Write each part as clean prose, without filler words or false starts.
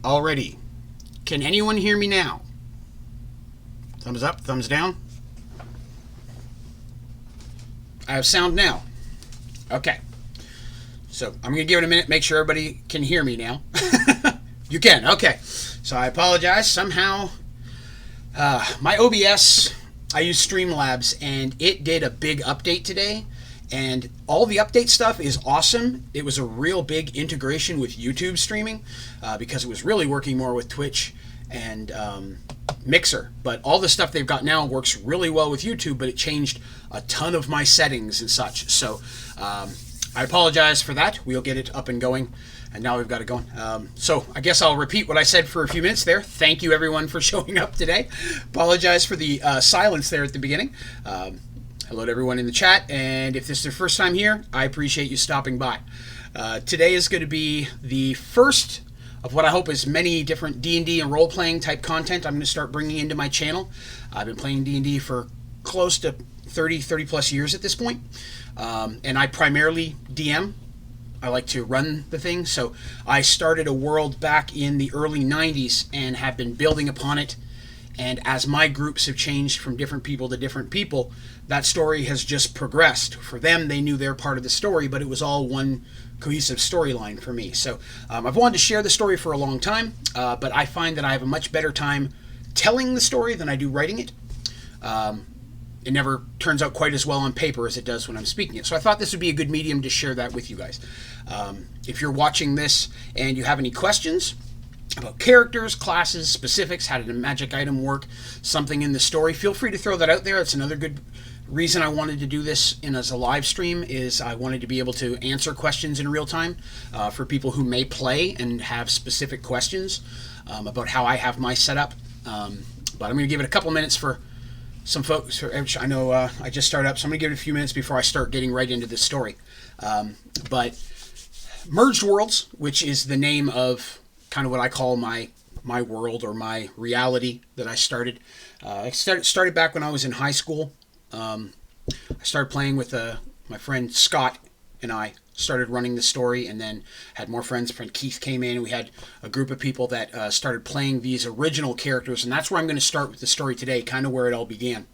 already. Can anyone hear me now? Thumbs up, thumbs down. I have sound now. Okay. So I'm going to give it a minute, make sure everybody can hear me now. You can, okay. So I apologize. Somehow, my OBS, I use Streamlabs, and it did a big update today. And all the update stuff is awesome. It was a real big integration with YouTube streaming because it was really working more with Twitch and Mixer. But all the stuff they've got now works really well with YouTube, but it changed a ton of my settings and such. So I apologize for that. We'll get it up and going. And now we've got it going. So I guess I'll repeat what I said for a few minutes there. Thank you, everyone, for showing up today. Apologize for the silence there at the beginning. Hello to everyone in the chat, and if this is your first time here, I appreciate you stopping by. Today is going to be the first of what I hope is many different D&D and role-playing type content I'm going to start bringing into my channel. I've been playing D&D for close to 30 plus years at this point, and I primarily DM. I like to run the thing, so I started a world back in the early 90s and have been building upon it. And as my groups have changed from different people to different people, that story has just progressed. For them, they knew their part of the story, but it was all one cohesive storyline for me. So I've wanted to share the story for a long time, but I find that I have a much better time telling the story than I do writing it. It never turns out quite as well on paper as it does when I'm speaking it. So I thought this would be a good medium to share that with you guys. If you're watching this and you have any questions about characters, classes, specifics, how did a magic item work, something in the story, feel free to throw that out there. It's another good reason I wanted to do this as a live stream is I wanted to be able to answer questions in real time for people who may play and have specific questions about how I have my setup. But I'm going to give it a couple minutes for some folks. I know I just started up, so I'm going to give it a few minutes before I start getting right into this story. But Mergedworlds, which is the name of kind of what I call my world or my reality that I started. I started back when I was in high school. I started playing with my friend Scott, and I started running the story, and then had more friends. Friend Keith came in, and we had a group of people that started playing these original characters, and that's where I'm going to start with the story today, kind of where it all began.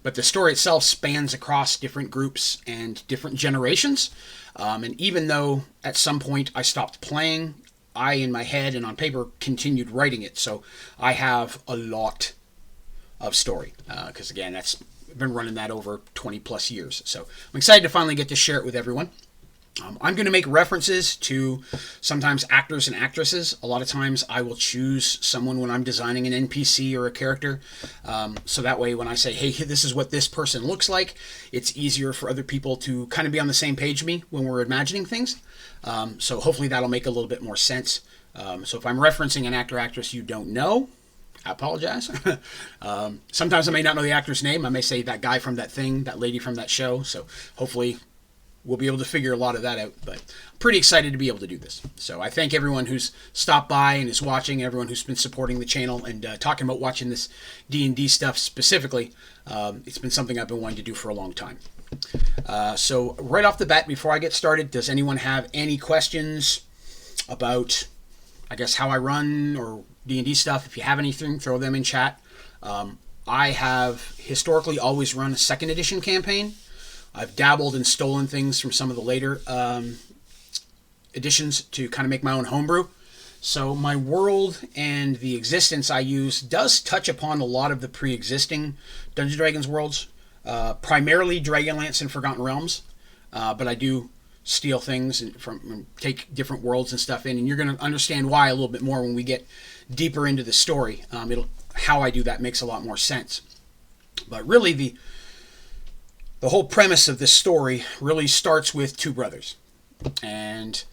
But the story itself spans across different groups and different generations, and even though at some point I stopped playing, I, in my head and on paper, continued writing it. So I have a lot of story. Because, again, I've been running that over 20 plus years. So I'm excited to finally get to share it with everyone. I'm going to make references to sometimes actors and actresses. A lot of times I will choose someone when I'm designing an NPC or a character. So that way when I say, hey, this is what this person looks like, it's easier for other people to kind of be on the same page with me when we're imagining things. So hopefully that'll make a little bit more sense. So if I'm referencing an actor or actress you don't know, I apologize. Sometimes I may not know the actor's name. I may say that guy from that thing, that lady from that show. So hopefully we'll be able to figure a lot of that out. But I'm pretty excited to be able to do this. So I thank everyone who's stopped by and is watching, everyone who's been supporting the channel and talking about watching this D&D stuff specifically. It's been something I've been wanting to do for a long time. So right off the bat, before I get started, does anyone have any questions about, I guess, how I run or D&D stuff? If you have anything, throw them in chat. I have historically always run a 2nd edition campaign. I've dabbled and stolen things from some of the later editions to kind of make my own homebrew. So my world and the existence I use does touch upon a lot of the pre-existing Dungeons & Dragons worlds. Primarily Dragonlance and Forgotten Realms, but I do steal things and take different worlds and stuff in, and you're going to understand why a little bit more when we get deeper into the story. How I do that makes a lot more sense. But really, the whole premise of this story really starts with two brothers and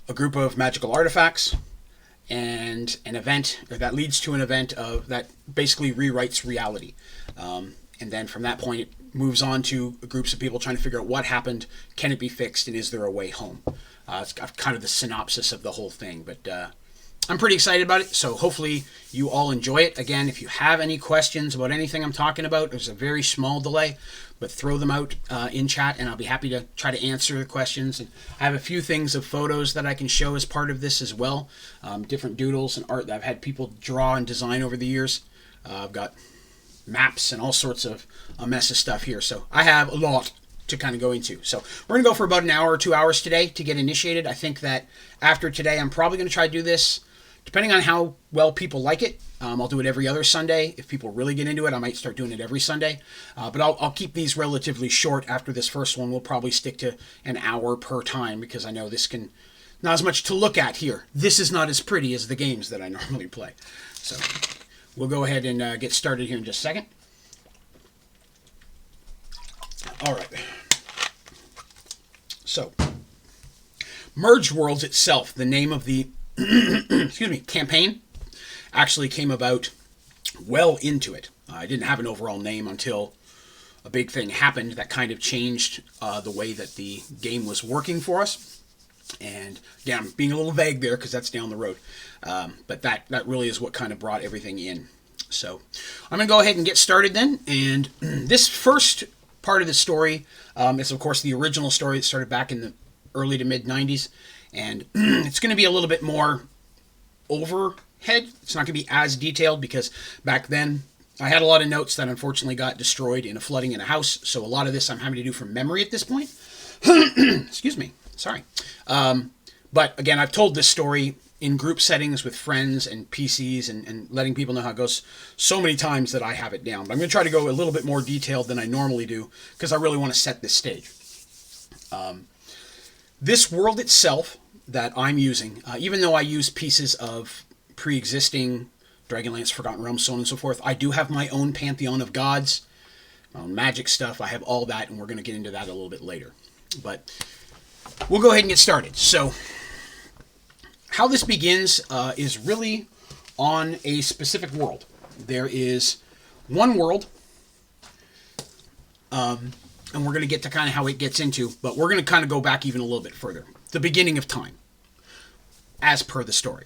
a group of magical artifacts and an event that leads to an event that basically rewrites reality. And then from that point, it moves on to groups of people trying to figure out what happened, can it be fixed, and is there a way home? It's kind of the synopsis of the whole thing. But I'm pretty excited about it, so hopefully you all enjoy it. Again, if you have any questions about anything I'm talking about, there's a very small delay, but throw them out in chat, and I'll be happy to try to answer the questions. And I have a few things of photos that I can show as part of this as well, different doodles and art that I've had people draw and design over the years. I've got maps and all sorts of a mess of stuff here, so I have a lot to kind of go into. So we're going to go for about an hour or 2 hours today to get initiated. I think that after today, I'm probably going to try to do this, depending on how well people like it. I'll do it every other Sunday. If people really get into it, I might start doing it every Sunday. But I'll keep these relatively short after this first one. We'll probably stick to an hour per time because I know this can, not as much to look at here. This is not as pretty as the games that I normally play. So we'll go ahead and get started here in just a second. All right. So, Mergeworlds itself, the name of the excuse me, campaign, actually came about well into it. I didn't have an overall name until a big thing happened that kind of changed the way that the game was working for us. And again, I'm being a little vague there because that's down the road. But that really is what kind of brought everything in. So I'm going to go ahead and get started then. And this first part of the story is, of course, the original story that started back in the early to mid 90s. And it's going to be a little bit more overhead. It's not going to be as detailed because back then I had a lot of notes that unfortunately got destroyed in a flooding in a house. So a lot of this I'm having to do from memory at this point. Excuse me. Sorry. But again, I've told this story in group settings with friends and PCs and letting people know how it goes so many times that I have it down. But I'm going to try to go a little bit more detailed than I normally do because I really want to set this stage. This world itself that I'm using, even though I use pieces of pre-existing Dragonlance, Forgotten Realms, so on and so forth, I do have my own pantheon of gods, my own magic stuff. I have all that, and we're going to get into that a little bit later. But we'll go ahead and get started. So how this begins is really on a specific world. There is one world, and we're going to get to kind of how it gets into, but we're going to kind of go back even a little bit further. The beginning of time, as per the story.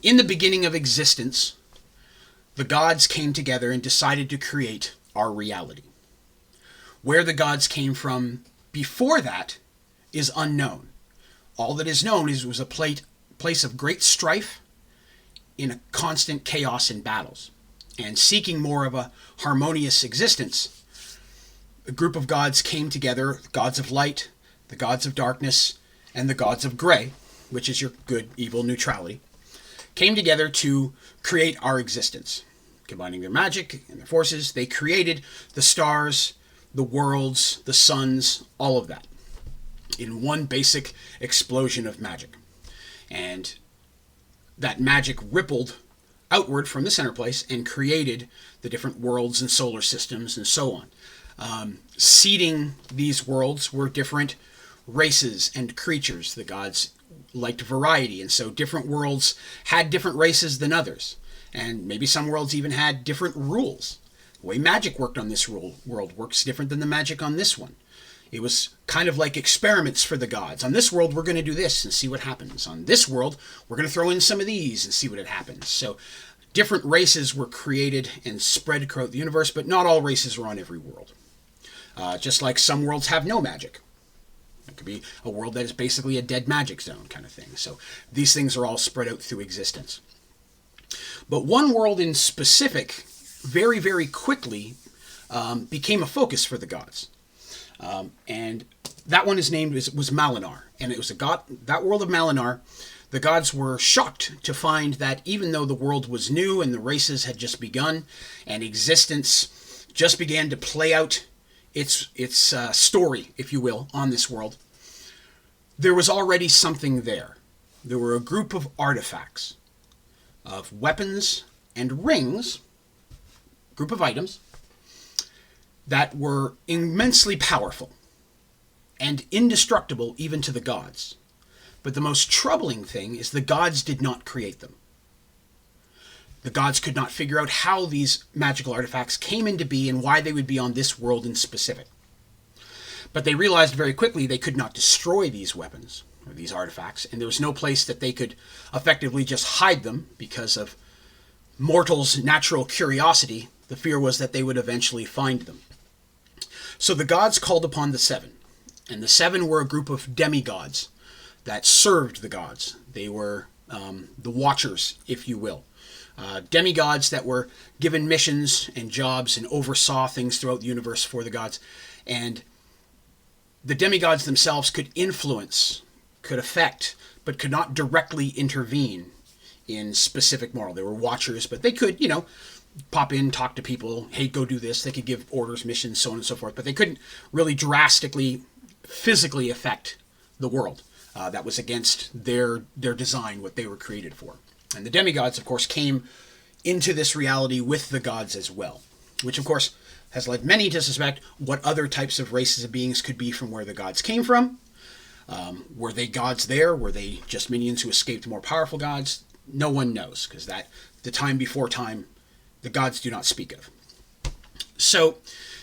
In the beginning of existence, the gods came together and decided to create our reality. Where the gods came from before that is unknown. All that is known is it was a place of great strife in a constant chaos and battles. And seeking more of a harmonious existence, a group of gods came together, the gods of light, the gods of darkness, and the gods of gray, which is your good, evil neutrality, came together to create our existence. Combining their magic and their forces, they created the stars, the worlds, the suns, all of that in one basic explosion of magic. And that magic rippled outward from the center place and created the different worlds and solar systems and so on. Seeding these worlds were different races and creatures. The gods liked variety, and so different worlds had different races than others. And maybe some worlds even had different rules. The way magic worked on this world works different than the magic on this one. It was kind of like experiments for the gods. On this world, we're going to do this and see what happens. On this world, we're going to throw in some of these and see what happens. So different races were created and spread throughout the universe, but not all races are on every world. Just like some worlds have no magic. It could be a world that is basically a dead magic zone kind of thing. So these things are all spread out through existence. But one world in specific, very, very quickly, became a focus for the gods. And that one was Malinar. And it was that world of Malinar, the gods were shocked to find that even though the world was new and the races had just begun and existence just began to play out its story, if you will, on this world, there was already something there. There were a group of artifacts, of weapons and rings, group of items, that were immensely powerful and indestructible even to the gods. But the most troubling thing is the gods did not create them. The gods could not figure out how these magical artifacts came into being and why they would be on this world in specific. But they realized very quickly they could not destroy these weapons or these artifacts, and there was no place that they could effectively just hide them because of mortals' natural curiosity. The fear was that they would eventually find them. So the gods called upon the seven, and the seven were a group of demigods that served the gods. They were the watchers, if you will. Demigods that were given missions and jobs and oversaw things throughout the universe for the gods. And the demigods themselves could influence, could affect, but could not directly intervene in specific moral. They were watchers, but they could, pop in, talk to people, hey, go do this. They could give orders, missions, so on and so forth, but they couldn't really drastically, physically affect the world. That was against their design, what they were created for. And the demigods, of course, came into this reality with the gods as well, which, of course, has led many to suspect what other types of races of beings could be from where the gods came from. Were they gods there? Were they just minions who escaped more powerful gods? No one knows, because the time before time, the gods do not speak of. So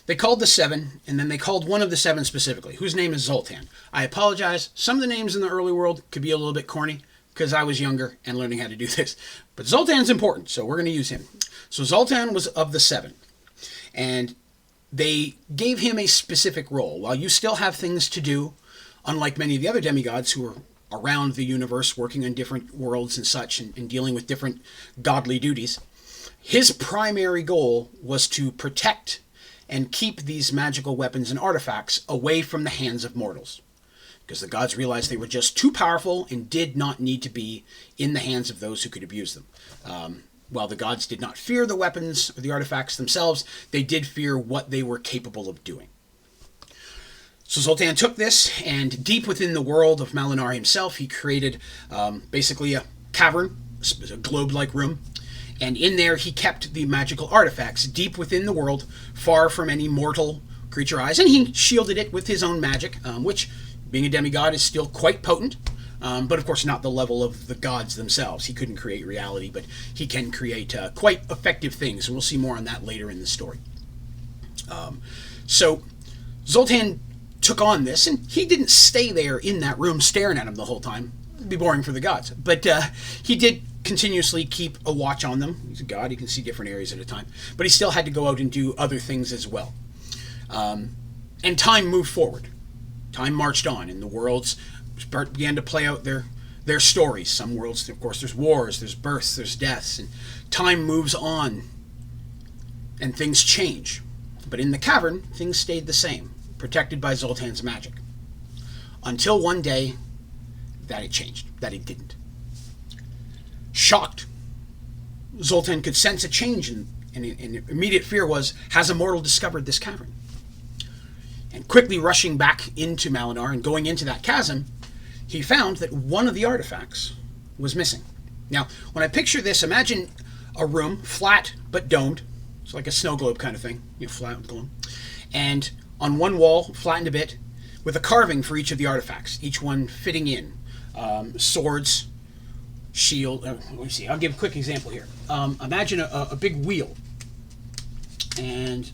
they called the seven, and then they called one of the seven specifically, whose name is Zoltan. I apologize. Some of the names in the early world could be a little bit corny, because I was younger and learning how to do this. But Zoltan's important, so we're going to use him. So Zoltan was of the seven, and they gave him a specific role. While you still have things to do, unlike many of the other demigods who are around the universe working on different worlds and such, and dealing with different godly duties, his primary goal was to protect and keep these magical weapons and artifacts away from the hands of mortals, because the gods realized they were just too powerful and did not need to be in the hands of those who could abuse them. While the gods did not fear the weapons or the artifacts themselves, they did fear what they were capable of doing. So Zoltan took this, and deep within the world of Malinar himself, he created basically a cavern, a globe-like room, and in there he kept the magical artifacts deep within the world, far from any mortal creature eyes, and he shielded it with his own magic, which, being a demigod, is still quite potent, but of course not the level of the gods themselves. He couldn't create reality, but he can create quite effective things, and we'll see more on that later in the story. So Zoltan took on this, and he didn't stay there in that room staring at him the whole time. It'd be boring for the gods, but he did continuously keep a watch on them. He's a god, he can see different areas at a time, but he still had to go out and do other things as well. And time moved forward. Time marched on, and the worlds began to play out their stories. Some worlds, of course, there's wars, there's births, there's deaths, and time moves on, and things change. But in the cavern, things stayed the same, protected by Zoltan's magic. Until one day, that it changed, that it didn't. Shocked, Zoltan could sense a change, and immediate fear was, has a mortal discovered this cavern? And quickly rushing back into Malinar and going into that chasm, he found that one of the artifacts was missing. Now, when I picture this, imagine a room, flat but domed. It's like a snow globe kind of thing, flat with globe. And on one wall, flattened a bit, with a carving for each of the artifacts, each one fitting in. Swords, shield. Let me see. I'll give a quick example here. Imagine a big wheel, and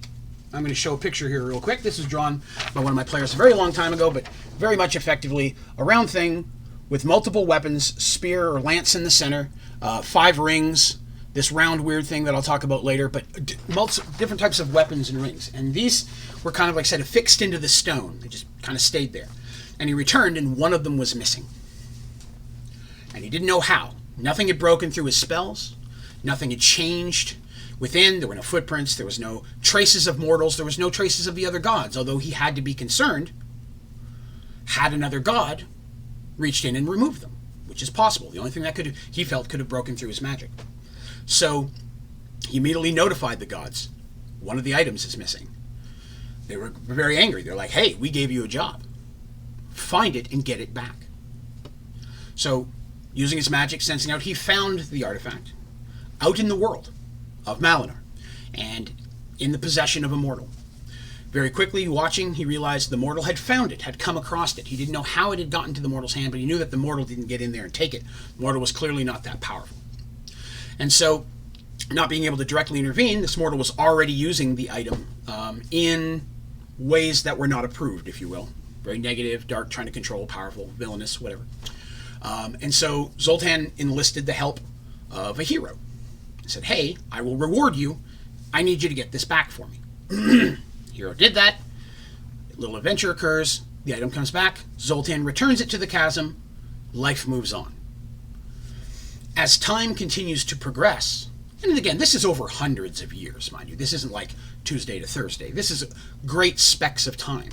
I'm going to show a picture here real quick. This was drawn by one of my players a very long time ago, but very much effectively a round thing with multiple weapons, spear or lance in the center, 5 rings, this round weird thing that I'll talk about later, but different types of weapons and rings. And these were kind of, like I said, affixed into the stone. They just kind of stayed there. And he returned, and one of them was missing. And he didn't know how. Nothing had broken through his spells. Nothing had changed within. There were no footprints. There was no traces of mortals. There was no traces of the other gods, although he had to be concerned. Had another god reached in and removed them, which is possible. The only thing that he felt could have broken through his magic. So he immediately notified the gods. One of the items is missing. They were very angry. They're like, hey, we gave you a job. Find it and get it back. So, using his magic, sensing out, he found the artifact out in the world of Malinar and in the possession of a mortal. Very quickly, watching, he realized the mortal had found it, had come across it. He didn't know how it had gotten to the mortal's hand, but he knew that the mortal didn't get in there and take it. The mortal was clearly not that powerful. And so, not being able to directly intervene, this mortal was already using the item in ways that were not approved, if you will. very negative, dark, trying to control, powerful, villainous, whatever. And so Zoltan enlisted the help of a hero. He said, hey, I will reward you. I need you to get this back for me. Hero did that. A little adventure occurs. The item comes back. Zoltan returns it to the chasm. Life moves on. As time continues to progress, and again, this is over hundreds of years, mind you. This isn't like Tuesday to Thursday. This is great specks of time.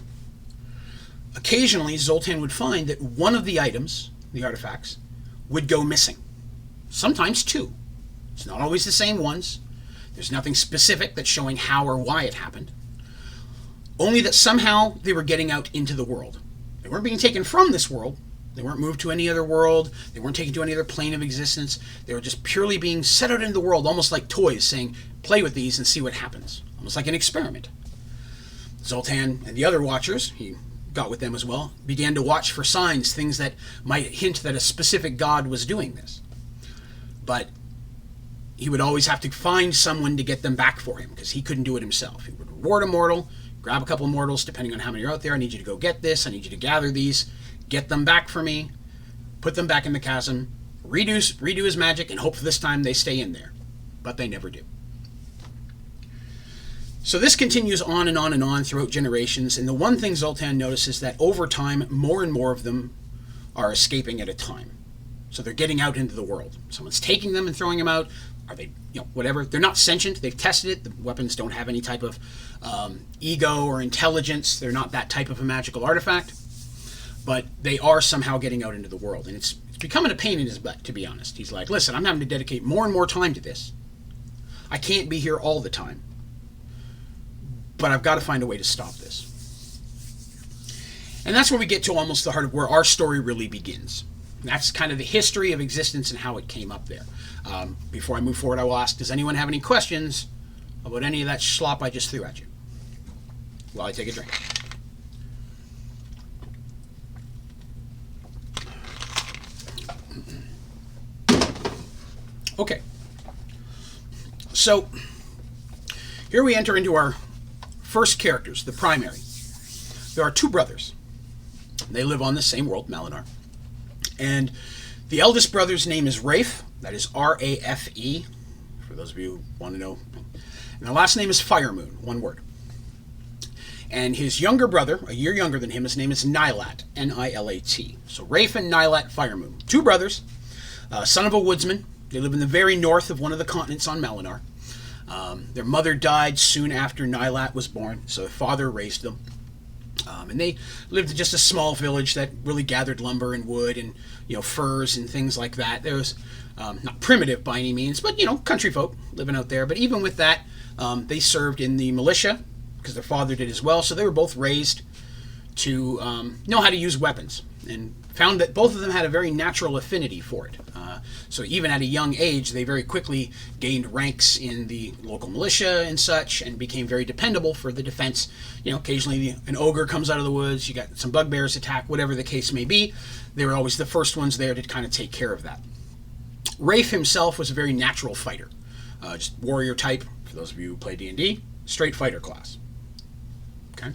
Occasionally, Zoltan would find that one of the items, the artifacts, would go missing. Sometimes two. It's not always the same ones. There's nothing specific that's showing how or why it happened. Only that somehow they were getting out into the world. They weren't being taken from this world. They weren't moved to any other world. They weren't taken to any other plane of existence. They were just purely being set out into the world, almost like toys, saying, play with these and see what happens. Almost like an experiment. Zoltan and the other watchers, he got with them as well, began to watch for signs, things that might hint that a specific god was doing this. But he would always have to find someone to get them back for him, because he couldn't do it himself. He would reward a mortal, grab a couple of mortals, depending on how many are out there. I need you to go get this. I need you to gather these. Get them back for me, put them back in the chasm, redo his magic, and hope for this time they stay in there. But they never do. So this continues on and on and on throughout generations, and the one thing Zoltan notices is that over time, more and more of them are escaping at a time. So they're getting out into the world. Someone's taking them and throwing them out. Are they, whatever. They're not sentient. They've tested it. The weapons don't have any type of ego or intelligence. They're not that type of a magical artifact. But they are somehow getting out into the world. And it's becoming a pain in his butt, to be honest. He's like, listen, I'm having to dedicate more and more time to this. I can't be here all the time. But I've got to find a way to stop this. And that's where we get to almost the heart of where our story really begins. And that's kind of the history of existence and how it came up there. Before I move forward, I will ask, does anyone have any questions about any of that slop I just threw at you? While I take a drink. Okay, so here we enter into our first characters, the primary. There are two brothers. They live on the same world, Malinar. And the eldest brother's name is Rafe, that is R-A-F-E, for those of you who want to know. And the last name is Firemoon, one word. And his younger brother, a year younger than him, his name is Nyleat, N-I-L-A-T. So Rafe and Nyleat Firemoon, two brothers, son of a woodsman. They live in the very north of one of the continents on Malinar. Their mother died soon after Nyleat was born, so their father raised them. And they lived in just a small village that really gathered lumber and wood and furs and things like that. There was not primitive by any means, but country folk living out there. But even with that, they served in the militia because their father did as well. So they were both raised to know how to use weapons, and found that both of them had a very natural affinity for it. So even at a young age, they very quickly gained ranks in the local militia and such, and became very dependable for the defense. Occasionally an ogre comes out of the woods, you got some bugbears attack, whatever the case may be. They were always the first ones there to kind of take care of that. Rafe himself was a very natural fighter. Just warrior type, for those of you who play D&D, straight fighter class. Okay.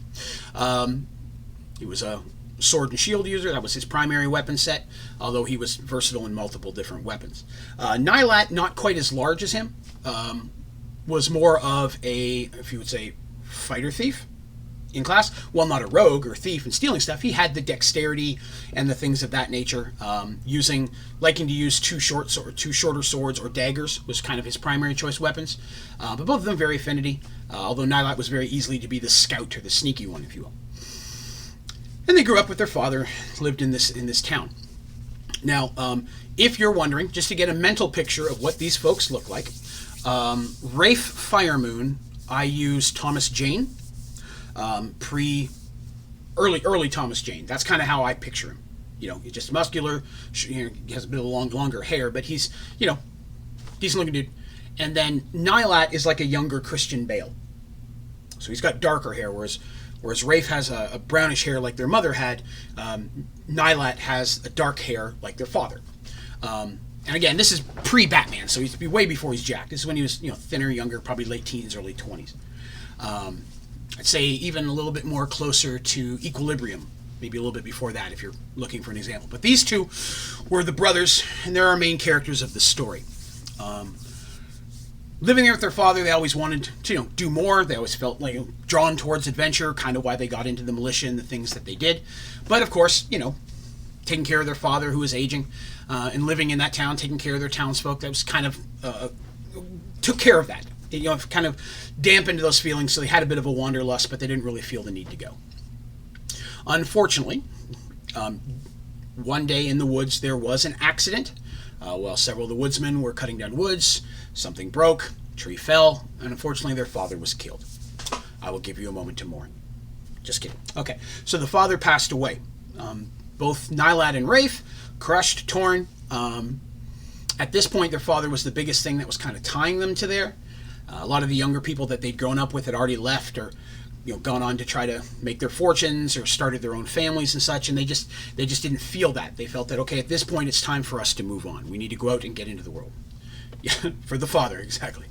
He was a sword and shield user. That was his primary weapon set, although he was versatile in multiple different weapons. Nyleat, not quite as large as him, was more of a, if you would say, fighter thief in class. Well, not a rogue or thief and stealing stuff. He had the dexterity and the things of that nature. Liking to use two shorter swords or daggers was kind of his primary choice weapons. But both of them very affinity, although Nyleat was very easily to be the scout or the sneaky one, if you will. And they grew up with their father, lived in this town. Now, if you're wondering, just to get a mental picture of what these folks look like, Rafe Firemoon, I use Thomas Jane, early Thomas Jane. That's kind of how I picture him. He's just muscular, he has a bit of longer hair, but he's, decent looking dude. And then Nyleat is like a younger Christian Bale. So he's got darker hair, whereas Rafe has a brownish hair like their mother had. Nyleat has a dark hair like their father. And again, this is pre-Batman, so he's way before he's jacked. This is when he was thinner, younger, probably late teens, early 20s. I'd say even a little bit more closer to Equilibrium maybe a little bit before that if you're looking for an example. But these two were the brothers, and they're our main characters of the story. Living there with their father, they always wanted to, do more. They always felt like drawn towards adventure, kind of why they got into the militia and the things that they did. But of course, taking care of their father who was aging, and living in that town, taking care of their townsfolk, that was kind of took care of that. Kind of dampened those feelings, so they had a bit of a wanderlust, but they didn't really feel the need to go. Unfortunately, one day in the woods there was an accident. While several of the woodsmen were cutting down woods, something broke, a tree fell, and unfortunately their father was killed. I will give you a moment to mourn. Just kidding. Okay, so the father passed away. Both Nyleat and Rafe, crushed, torn. At this point, their father was the biggest thing that was kind of tying them to there. A lot of the younger people that they'd grown up with had already left or gone on to try to make their fortunes or started their own families and such, and they just didn't feel that. They felt that, okay, at this point it's time for us to move on. We need to go out and get into the world. Yeah, for the father, exactly.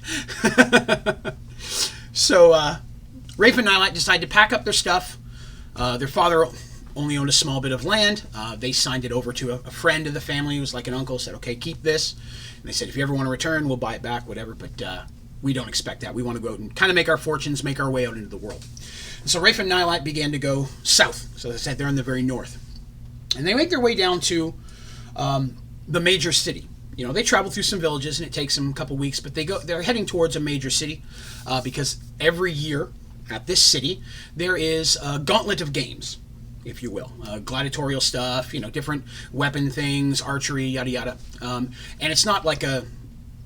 So Rafe and Nyleat decided to pack up their stuff. Their father only owned a small bit of land. They signed it over to a friend of the family who was like an uncle, said, okay, keep this. And they said, if you ever want to return, we'll buy it back, whatever, but we don't expect that. We want to go out and kind of make our fortunes, make our way out into the world. And so Rafe and Nyleat began to go south. So they said they're in the very north. And they make their way down to the major city. They travel through some villages, and it takes them a couple weeks, but they're heading towards a major city because every year at this city there is a gauntlet of games, if you will. Gladiatorial stuff, different weapon things, archery, yada yada. And it's not like a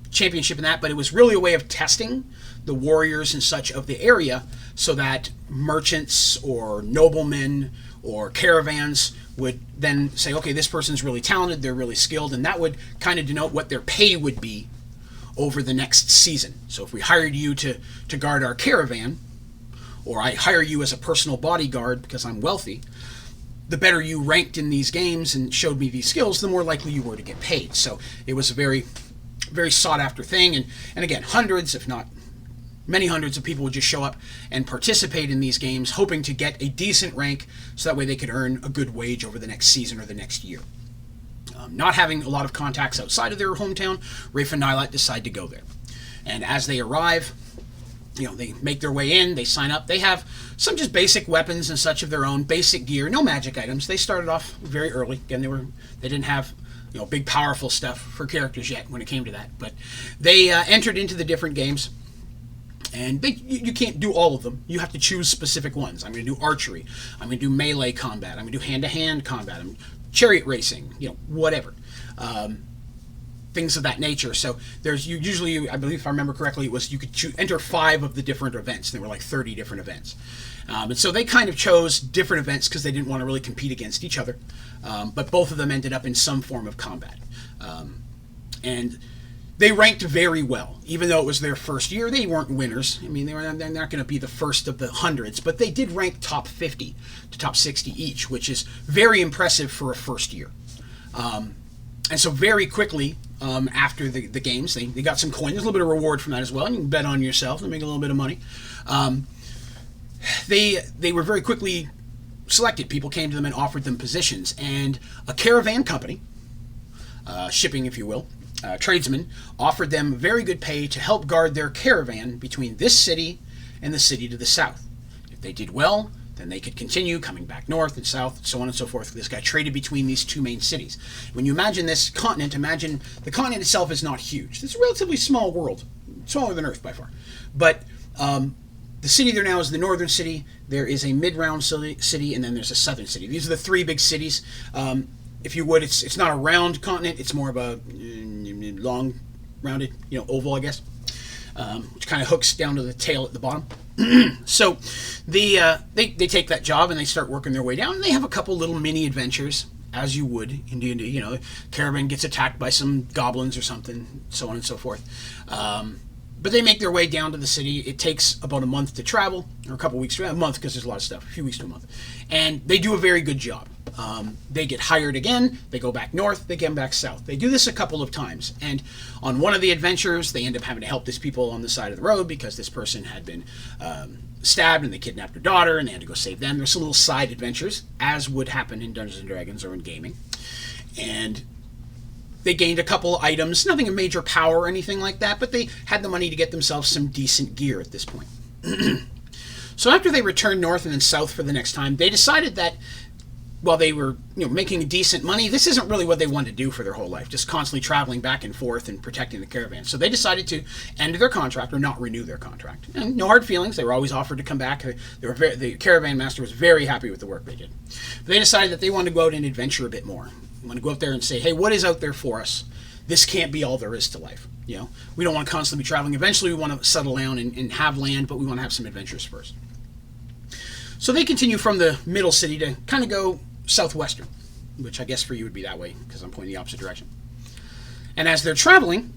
championship in that, but it was really a way of testing the warriors and such of the area so that merchants or noblemen or caravans would then say, okay, this person's really talented, they're really skilled, and that would kind of denote what their pay would be over the next season. So if we hired you to guard our caravan, or I hire you as a personal bodyguard because I'm wealthy, the better you ranked in these games and showed me these skills, the more likely you were to get paid. So it was a very, very sought after thing. And again, hundreds, if not many hundreds of people would just show up and participate in these games, hoping to get a decent rank so that way they could earn a good wage over the next season or the next year. Not having a lot of contacts outside of their hometown, Rafe and Nyleat decide to go there. And as they arrive, they make their way in, they sign up. They have some just basic weapons and such of their own, basic gear, no magic items. They started off very early. Again, they didn't have big powerful stuff for characters yet when it came to that. But they entered into the different games. And you can't do all of them. You have to choose specific ones. I'm going to do archery. I'm going to do melee combat. I'm going to do hand-to-hand combat. I'm chariot racing. Whatever. Things of that nature. So there's usually, I believe if I remember correctly, it was you could enter 5 of the different events. There were like 30 different events. And so they kind of chose different events because they didn't want to really compete against each other. But both of them ended up in some form of combat. And they ranked very well. Even though it was their first year, they weren't winners. I mean, they're not going to be the first of the hundreds, but they did rank top 50 to top 60 each, which is very impressive for a first year. And so very quickly after the games, they got some coins. There's a little bit of reward from that as well. You can bet on yourself and make a little bit of money. They were very quickly selected. People came to them and offered them positions. And a caravan company, shipping if you will, tradesmen, offered them very good pay to help guard their caravan between this city and the city to the south. If they did well, then they could continue coming back north and south, so on and so forth. This guy traded between these two main cities. When you imagine this continent, imagine the continent itself is not huge. It's a relatively small world, smaller than Earth by far. But the city there now is the northern city. There is a mid-round city, and then there's a southern city. These are the 3 big cities. If you would, it's not a round continent. It's more of a long, rounded, oval, I guess, which kind of hooks down to the tail at the bottom. So they take that job and they start working their way down. And they have a couple little mini adventures, as you would in D&D. The caravan gets attacked by some goblins or something, so on and so forth. But they make their way down to the city. It takes about a month to travel, or a couple weeks, a month because there's a lot of stuff, a few weeks to a month. And they do a very good job. They get hired again, they go back north, they get back south. They do this a couple of times. And on one of the adventures, they end up having to help these people on the side of the road because this person had been stabbed and they kidnapped her daughter and they had to go save them. There's some little side adventures, as would happen in Dungeons and Dragons or in gaming. And they gained a couple items, nothing of major power or anything like that, but they had the money to get themselves some decent gear at this point. So after they returned north and then south for the next time, they decided that while they were making decent money, this isn't really what they wanted to do for their whole life, just constantly traveling back and forth and protecting the caravan. So they decided to end their contract or not renew their contract. And no hard feelings. They were always offered to come back. The caravan master was very happy with the work they did. But they decided that they wanted to go out and adventure a bit more. They want to go out there and say, hey, what is out there for us? This can't be all there is to life. We don't want to constantly be traveling. Eventually we want to settle down and have land, but we want to have some adventures first. So they continue from the middle city to kind of go southwestern, which I guess for you would be that way because I'm pointing the opposite direction. And as they're traveling,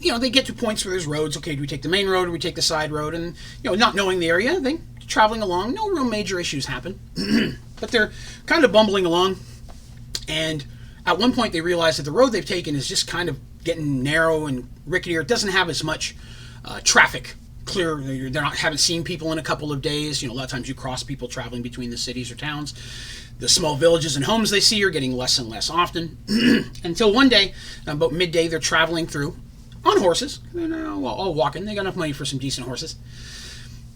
they get to points where there's roads. Okay, do we take the main road or we take the side road? And not knowing the area, they traveling along. No real major issues happen, but they're kind of bumbling along. And at one point, they realize that the road they've taken is just kind of getting narrow and rickety. Or it doesn't have as much traffic. Clear, haven't seen people in a couple of days. A lot of times you cross people traveling between the cities or towns. The small villages and homes they see are getting less and less often. Until one day, about midday, they're traveling through on horses. All walking. They got enough money for some decent horses.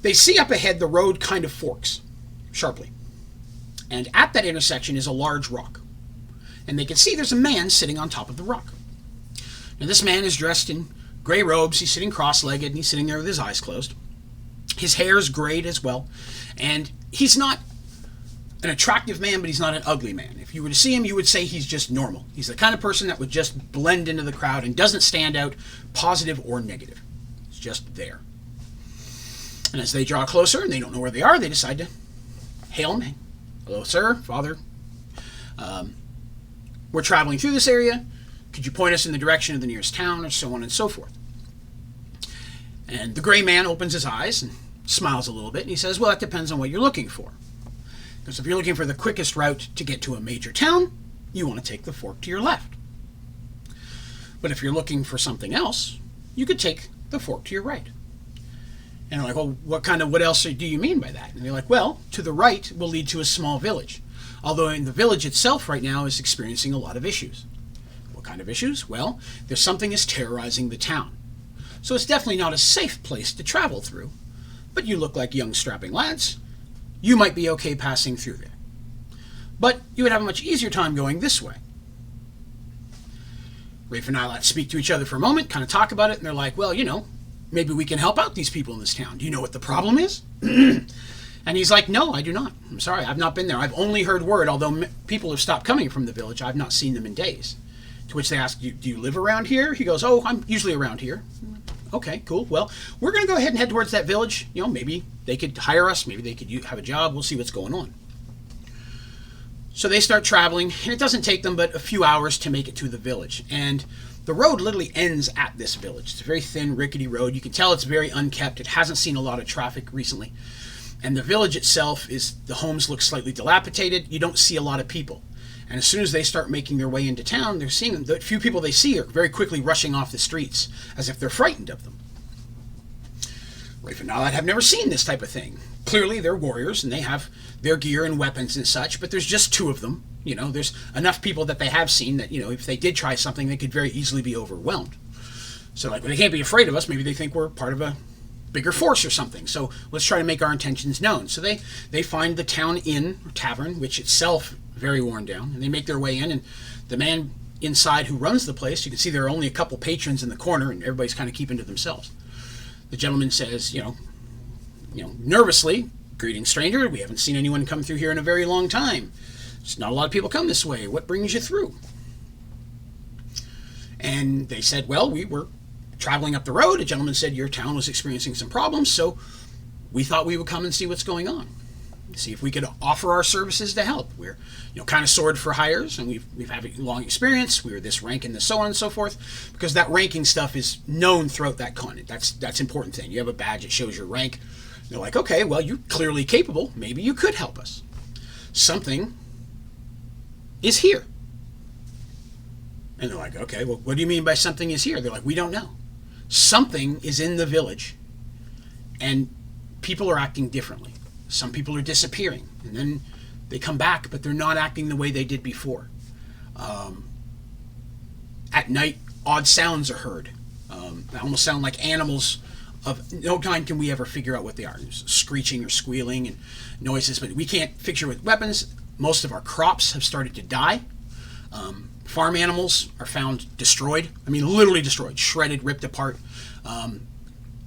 They see up ahead the road kind of forks sharply. And at that intersection is a large rock. And they can see there's a man sitting on top of the rock. Now this man is dressed in gray robes. He's sitting cross-legged and he's sitting there with his eyes closed. His hair is grayed as well. And he's not an attractive man, but he's not an ugly man. If you were to see him, you would say he's just normal. He's the kind of person that would just blend into the crowd and doesn't stand out positive or negative. He's just there. And as they draw closer and they don't know where they are, they decide to hail him. Hello, sir, father. We're traveling through this area. Could you point us in the direction of the nearest town, or so on and so forth? And the gray man opens his eyes and smiles a little bit, and he says, well, that depends on what you're looking for. Because if you're looking for the quickest route to get to a major town, you want to take the fork to your left. But if you're looking for something else, you could take the fork to your right. And they're like, well, what else do you mean by that? And they're like, well, to the right will lead to a small village. Although in the village itself right now is experiencing a lot of issues. What kind of issues? Well, there's something is terrorizing the town. So it's definitely not a safe place to travel through. But you look like young strapping lads. You might be okay passing through there. But you would have a much easier time going this way. Rafe and Nyleat speak to each other for a moment, kind of talk about it, and they're like, well, maybe we can help out these people in this town. Do you know what the problem is? And he's like, no, I do not. I'm sorry, I've not been there. I've only heard word, although people have stopped coming from the village. I've not seen them in days. To which they ask, do you live around here? He goes, oh, I'm usually around here. Okay, cool. Well, we're going to go ahead and head towards that village. Maybe they could hire us. Maybe they could have a job. We'll see what's going on. So they start traveling, and it doesn't take them but a few hours to make it to the village. And the road literally ends at this village. It's a very thin, rickety road. You can tell it's very unkept. It hasn't seen a lot of traffic recently. And the village itself the homes look slightly dilapidated. You don't see a lot of people. And as soon as they start making their way into town, they're seeing them. The few people they see are very quickly rushing off the streets as if they're frightened of them. Rafe and Nyleat have never seen this type of thing. Clearly, they're warriors, and they have their gear and weapons and such, but there's just two of them. There's enough people that they have seen that, if they did try something, they could very easily be overwhelmed. So, they can't be afraid of us. Maybe they think we're part of a bigger force or something. So let's try to make our intentions known. So they find the town inn or tavern, which itself very worn down, and they make their way in, and the man inside who runs the place, you can see there are only a couple patrons in the corner, and everybody's kind of keeping to themselves. The gentleman says, nervously, greeting stranger, we haven't seen anyone come through here in a very long time. There's not a lot of people come this way. What brings you through? And they said, well, we were traveling up the road. A gentleman said your town was experiencing some problems, so we thought we would come and see what's going on. See if we could offer our services to help. We're, kind of sword for hires, and we've had a long experience. We're this rank and this so on and so forth, because that ranking stuff is known throughout that continent. That's important thing. You have a badge that shows your rank. They're like, okay, well, you're clearly capable. Maybe you could help us. Something is here. And they're like, okay, well, what do you mean by something is here? They're like, we don't know. Something is in the village, and people are acting differently. Some people are disappearing, and then they come back, but they're not acting the way they did before. At night, odd sounds are heard. They almost sound like animals of no kind can we ever figure out what they are. There's screeching or squealing and noises, but we can't figure with weapons. Most of our crops have started to die. Farm animals are found destroyed. I mean, literally destroyed, shredded, ripped apart,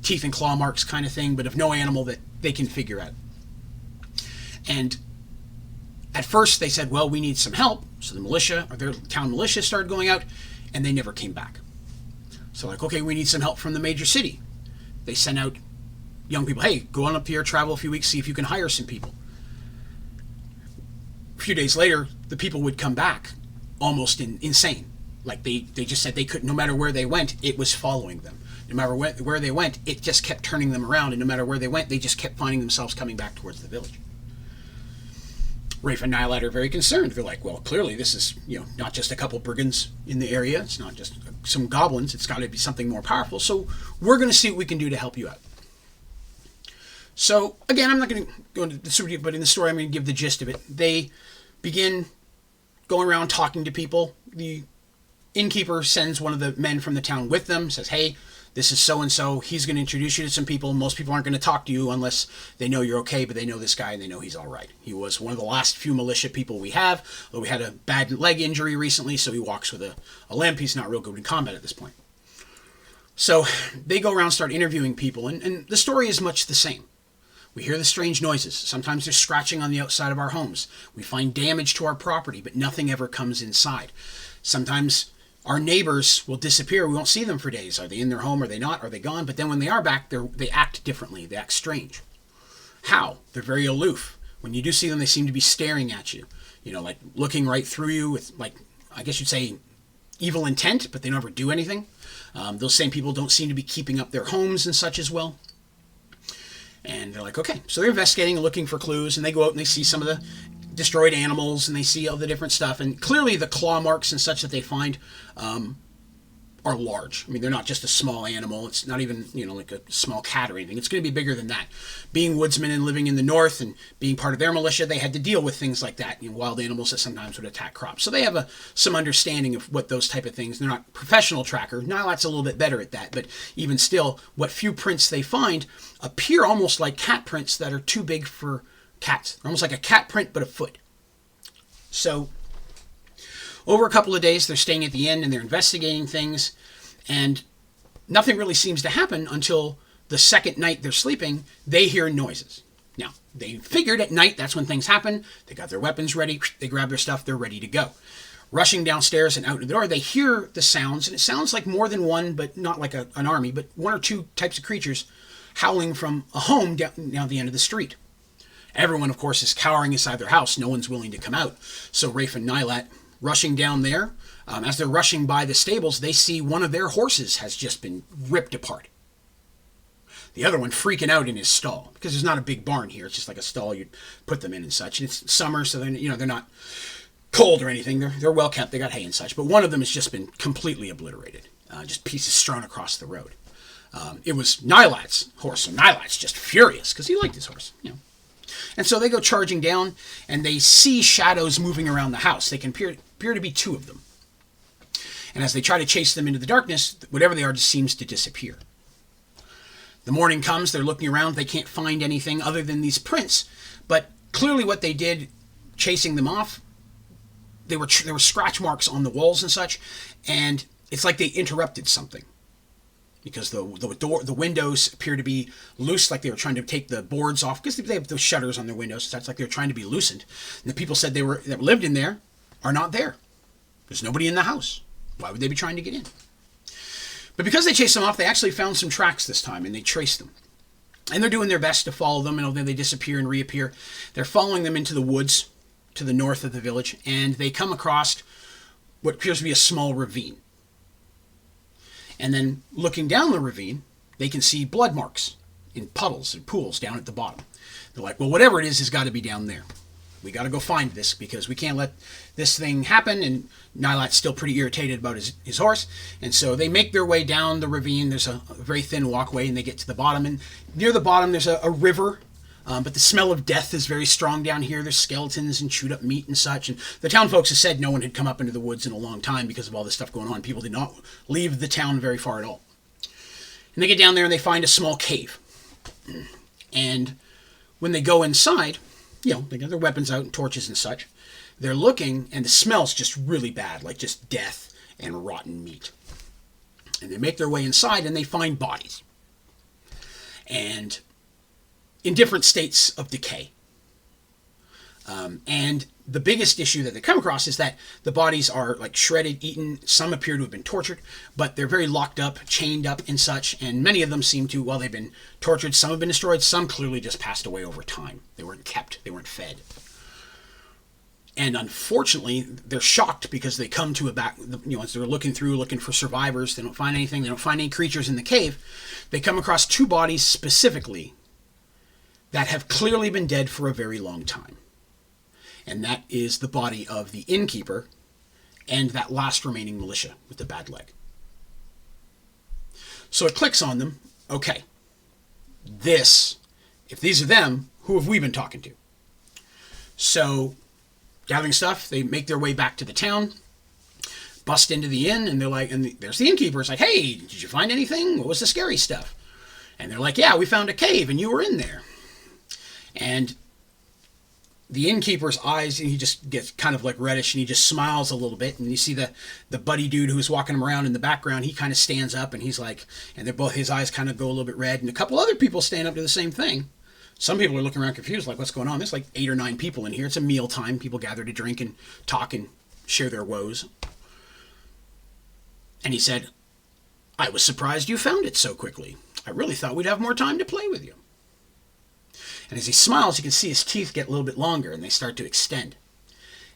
teeth and claw marks kind of thing, but of no animal that they can figure out. And at first they said, well, we need some help. So the militia, or their town militia, started going out, and they never came back. So like, okay, we need some help from the major city. They sent out young people, hey, go on up here, travel a few weeks, see if you can hire some people. A few days later, the people would come back almost insane. Like they just said they couldn't, no matter where they went, it was following them. No matter where they went, it just kept turning them around, and no matter where they went, they just kept finding themselves coming back towards the village. Rafe and Nyleat are very concerned. They're like, well, clearly this is, not just a couple brigands in the area. It's not just some goblins. It's got to be something more powerful. So we're going to see what we can do to help you out. So, again, I'm not going to go into the story, but in the story I'm going to give the gist of it. They begin going around talking to people. The innkeeper sends one of the men from the town with them, says, hey, this is so-and-so. He's going to introduce you to some people. Most people aren't going to talk to you unless they know you're okay, but they know this guy and they know he's all right. He was one of the last few militia people we have, although we had a bad leg injury recently, so he walks with a limp. He's not real good in combat at this point. So they go around, start interviewing people, and the story is much the same. We hear the strange noises. Sometimes there's scratching on the outside of our homes. We find damage to our property, but nothing ever comes inside. Sometimes our neighbors will disappear. We won't see them for days. Are they in their home? Are they not? Are they gone? But then when they are back, they act differently. They act strange. How? They're very aloof. When you do see them, they seem to be staring at you. Like looking right through you with, like, I guess you'd say evil intent, but they never do anything. Those same people don't seem to be keeping up their homes and such as well. And they're like, okay. So they're investigating and looking for clues, and they go out and they see some of the destroyed animals, and they see all the different stuff, and clearly the claw marks and such that they find are large. I mean, they're not just a small animal. It's not even, like a small cat or anything. It's going to be bigger than that. Being woodsmen and living in the north and being part of their militia, they had to deal with things like that, wild animals that sometimes would attack crops. So they have some understanding of what those type of things. They're not professional tracker. Nyleat's a little bit better at that, but even still, what few prints they find appear almost like cat prints that are too big for cats. They're almost like a cat print, but a foot. So over a couple of days, they're staying at the inn and they're investigating things, and nothing really seems to happen until the second night they're sleeping. They hear noises. Now, they figured at night that's when things happen. They got their weapons ready. They grab their stuff. They're ready to go. Rushing downstairs and out the door, they hear the sounds, and it sounds like more than one, but not like an army, but one or two types of creatures howling from a home down the end of the street. Everyone, of course, is cowering inside their house. No one's willing to come out. So Rafe and Nyleat rushing down there. As they're rushing by the stables, they see one of their horses has just been ripped apart. The other one freaking out in his stall, because there's not a big barn here. It's just like a stall you'd put them in and such. And it's summer, so they're not cold or anything. They're well kept. They got hay and such. But one of them has just been completely obliterated. Just pieces strewn across the road. It was Nyleat's horse, so Nyleat's just furious because he liked his horse. And so they go charging down, and they see shadows moving around the house. They can appear to be two of them. And as they try to chase them into the darkness, whatever they are just seems to disappear. The morning comes, they're looking around, they can't find anything other than these prints. But clearly what they did, chasing them off, there were scratch marks on the walls and such, and it's like they interrupted something. Because the windows appear to be loose, like they were trying to take the boards off, because they have those shutters on their windows, so it's like they were trying to be loosened. And the people said that lived in there are not there. There's nobody in the house. Why would they be trying to get in? But because they chased them off, they actually found some tracks this time, and they traced them. And they're doing their best to follow them, and then they disappear and reappear. They're following them into the woods to the north of the village, and they come across what appears to be a small ravine. And then looking down the ravine, they can see blood marks in puddles and pools down at the bottom. They're like, well, whatever it is has got to be down there. We got to go find this because we can't let this thing happen. And Nyleat's still pretty irritated about his horse. And so they make their way down the ravine. There's a very thin walkway, and they get to the bottom. And near the bottom, there's a river. But the smell of death is very strong down here. There's skeletons and chewed up meat and such. And the town folks have said no one had come up into the woods in a long time because of all this stuff going on. People did not leave the town very far at all. And they get down there and they find a small cave. And when they go inside, they got their weapons out and torches and such. They're looking, and the smell's just really bad, like just death and rotten meat. And they make their way inside, and they find bodies. And in different states of decay. And the biggest issue that they come across is that the bodies are like shredded, eaten. Some appear to have been tortured, but they're very locked up, chained up and such. And many of them seem to, they've been tortured. Some have been destroyed. Some clearly just passed away over time. They weren't kept. They weren't fed. And unfortunately, they're shocked because they come to as they're looking for survivors, they don't find anything. They don't find any creatures in the cave. They come across 2 bodies specifically that have clearly been dead for a very long time. And that is the body of the innkeeper and that last remaining militia with the bad leg. So it clicks on them. Okay, if these are them, who have we been talking to? So, gathering stuff, they make their way back to the town, bust into the inn, and they're like, there's the innkeeper. It's like, hey, did you find anything? What was the scary stuff? And they're like, yeah, we found a cave, and you were in there. And the innkeeper's eyes, he just gets kind of like reddish, and he just smiles a little bit. And you see the buddy dude who was walking him around in the background, he kind of stands up, and he's like, and they're both, his eyes kind of go a little bit red. And a couple other people stand up to the same thing. Some people are looking around confused, like, what's going on? There's like 8 or 9 people in here. It's a meal time. People gather to drink and talk and share their woes. And he said, I was surprised you found it so quickly. I really thought we'd have more time to play with you. And as he smiles, you can see his teeth get a little bit longer, and they start to extend.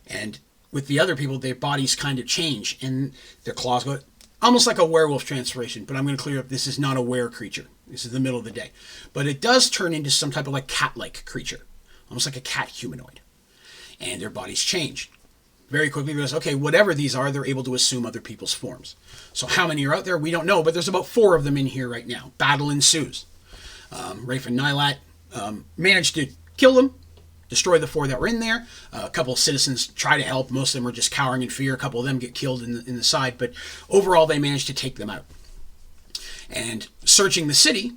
And with the other people, their bodies kind of change, and their claws go almost like a werewolf transformation. But I'm going to clear up, this is not a were creature. This is the middle of the day. But it does turn into some type of like cat-like creature, almost like a cat humanoid. And their bodies change. Very quickly, because, okay, whatever these are, they're able to assume other people's forms. So how many are out there? We don't know, but there's about 4 of them in here right now. Battle ensues. Rafe and Nyleat managed to kill them, destroy the 4 that were in there. A couple of citizens try to help. Most of them are just cowering in fear. A couple of them get killed in the side, but overall they managed to take them out. And searching the city,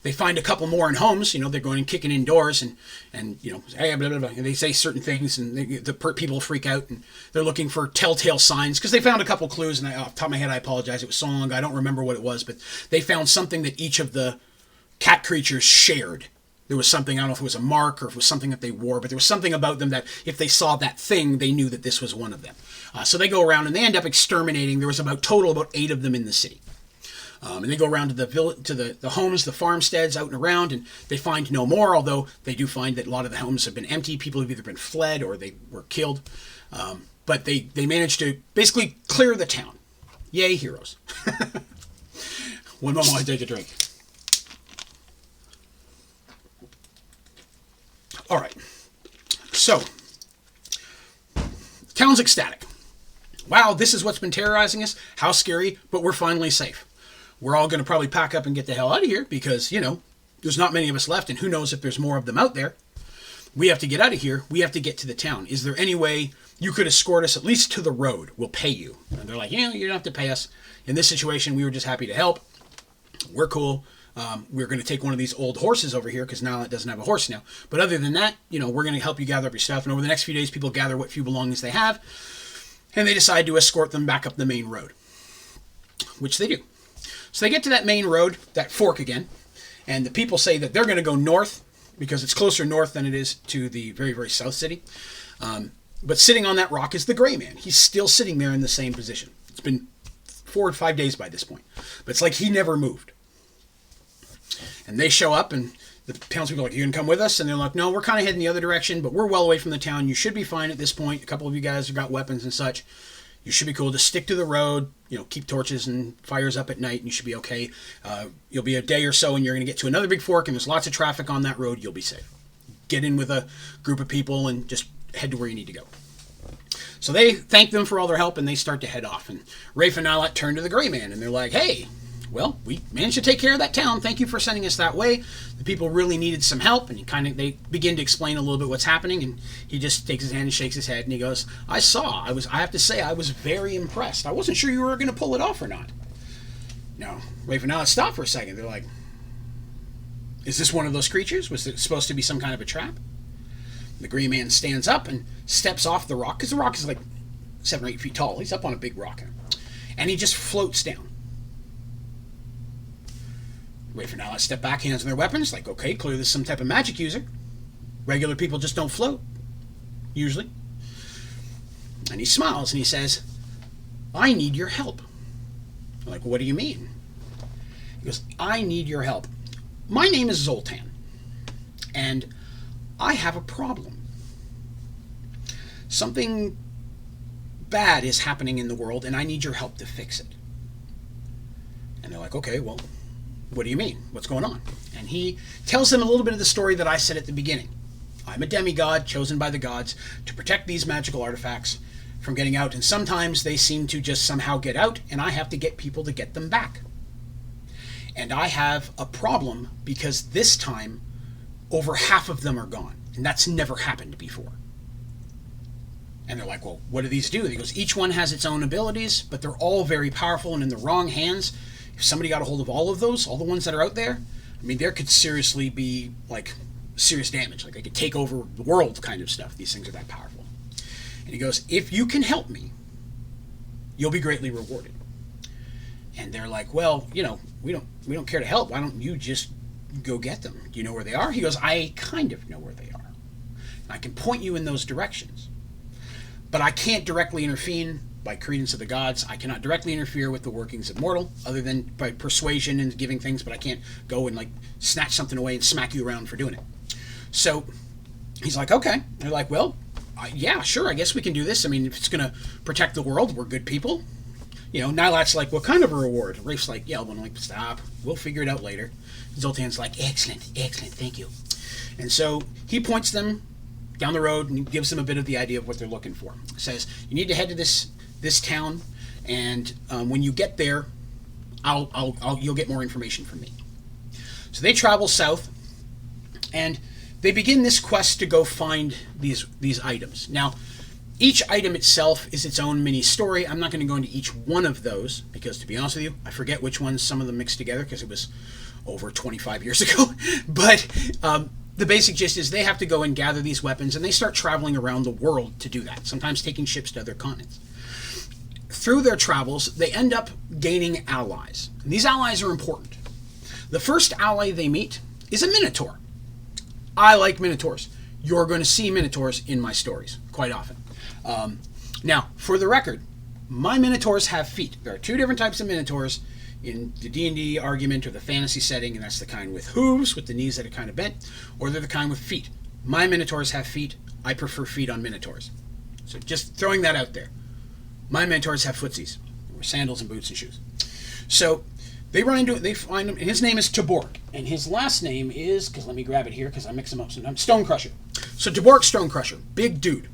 they find a couple more in homes. They're going and kicking indoors and hey, blah, blah, blah. And they say certain things, and people freak out, and they're looking for telltale signs because they found a couple clues. And off the top of my head, I apologize. It was so long ago, I don't remember what it was, but they found something that each of the cat creatures shared. There was something, I don't know if it was a mark or if it was something that they wore, but there was something about them that if they saw that thing, they knew that this was one of them. So they go around and they end up exterminating. There was about 8 of them in the city. And they go around to the homes, the farmsteads out and around, and they find no more, although they do find that a lot of the homes have been empty. People have either been fled or they were killed. But they managed to basically clear the town. Yay, heroes. One moment while I take a drink. All right. So, town's ecstatic. Wow, this is what's been terrorizing us. How scary, but we're finally safe. We're all going to probably pack up and get the hell out of here because, there's not many of us left, and who knows if there's more of them out there. We have to get out of here. We have to get to the town. Is there any way you could escort us at least to the road? We'll pay you. And they're like, you don't have to pay us. In this situation, we were just happy to help. We're cool. We're going to take one of these old horses over here because Nyleat doesn't have a horse now. But other than that, we're going to help you gather up your stuff. And over the next few days, people gather what few belongings they have. And they decide to escort them back up the main road, which they do. So they get to that main road, that fork again, and the people say that they're going to go north because it's closer north than it is to the very, very south city. But sitting on that rock is the gray man. He's still sitting there in the same position. It's been 4 or 5 days by this point. But it's like he never moved. And they show up, and the townspeople are like, you can come with us? And they're like, no, we're kind of heading the other direction, but we're well away from the town. You should be fine at this point. A couple of you guys have got weapons and such. You should be cool. Just stick to the road, keep torches and fires up at night, and you should be okay. You'll be a day or so, and you're going to get to another big fork, and there's lots of traffic on that road. You'll be safe. get in with a group of people and just head to where you need to go. So they thank them for all their help, and they start to head off. And Rafe and Nyleat turn to the Gray Man, and they're like, hey, well, we managed to take care of that town. Thank you for sending us that way. The people really needed some help, and they begin to explain a little bit what's happening, and he just takes his hand and shakes his head, and he goes, I have to say, I was very impressed. I wasn't sure you were going to pull it off or not. Now, Rafe and Nyleat stop for a second. They're like, is this one of those creatures? Was it supposed to be some kind of a trap? The Gray Man stands up and steps off the rock, because the rock is like 7 or 8 feet tall. He's up on a big rock. And he just floats down. Rafe and Nyleat step back, hands on their weapons, like, okay, clearly this is some type of magic user. Regular people just don't float, usually. And he smiles and he says, I need your help. I'm like, what do you mean? He goes, I need your help. My name is Zoltan, and I have a problem. Something bad is happening in the world, and I need your help to fix it. And they're like, okay, well, what do you mean? What's going on? And he tells them a little bit of the story that I said at the beginning. I'm a demigod chosen by the gods to protect these magical artifacts from getting out, and sometimes they seem to just somehow get out, and I have to get people to get them back. And I have a problem because this time over half of them are gone, and that's never happened before. And they're like, well, what do these do? He goes, each one has its own abilities, but they're all very powerful, and in the wrong hands, if somebody got a hold of all of those, all the ones that are out there, I mean, there could seriously be, like, serious damage. Like, they could take over the world kind of stuff. These things are that powerful. And he goes, if you can help me, you'll be greatly rewarded. And they're like, well, you know, we don't care to help. Why don't you just go get them? Do you know where they are? He goes, I kind of know where they are. And I can point you in those directions. But I can't directly intervene by credence of the gods. I cannot directly interfere with the workings of mortal, other than by persuasion and giving things, but I can't go and, like, snatch something away and smack you around for doing it. So he's like, okay. They're like, well, yeah, sure, I guess we can do this. I mean, if it's going to protect the world, we're good people. You know, Nylat's like, what kind of a reward? Rafe's like, yeah, well, like, stop. We'll figure it out later. Zoltan's like, excellent, thank you. And so he points them down the road and gives them a bit of the idea of what they're looking for. Says, you need to head to this town, and when you get there, you'll get more information from me. So they travel south, and they begin this quest to go find these items. Now, each item itself is its own mini story. I'm not going to go into each one of those because, to be honest with you, I forget which ones some of them mixed together because it was over 25 years ago. But the basic gist is they have to go and gather these weapons, and they start traveling around the world to do that, sometimes taking ships to other continents. Through their travels, they end up gaining allies. And these allies are important. The first ally they meet is a minotaur. I like minotaurs. You're going to see minotaurs in my stories quite often. Now, for the record, my minotaurs have feet. There are two different types of minotaurs in the D&D argument or the fantasy setting, and that's the kind with hooves, with the knees that are kind of bent, or they're the kind with feet. My minotaurs have feet. I prefer feet on minotaurs. So just throwing that out there. My minotaurs have footsies, or sandals and boots and shoes. So they find him, and his name is Tabork, and his last name is, because let me grab it here, because I mix them up sometimes, Stonecrusher. So Tabork Stonecrusher, big dude.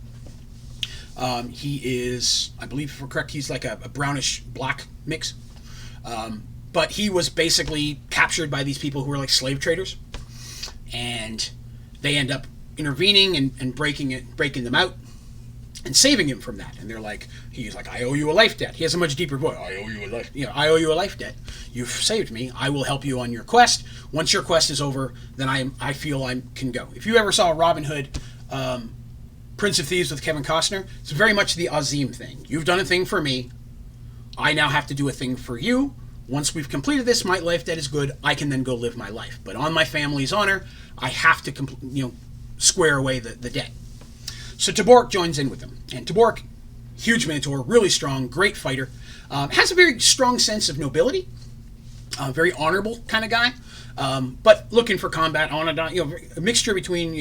He is, I believe if we're correct, he's like a brownish black mix. But he was basically captured by these people who were like slave traders, and they end up intervening and breaking them out and saving him from that. And they're like, he's like, I owe you a life debt. He has a much deeper voice. I owe you a life debt. You've saved me. I will help you on your quest. Once your quest is over, then I feel I can go. If you ever saw Robin Hood, Prince of Thieves with Kevin Costner, it's very much the Azim thing. You've done a thing for me. I now have to do a thing for you. Once we've completed this, my life debt is good. I can then go live my life. But on my family's honor, I have to square away the debt. So Tabork joins in with them. And Tabork, huge minotaur, really strong, great fighter, has a very strong sense of nobility, very honorable kind of guy, but looking for combat on a mixture between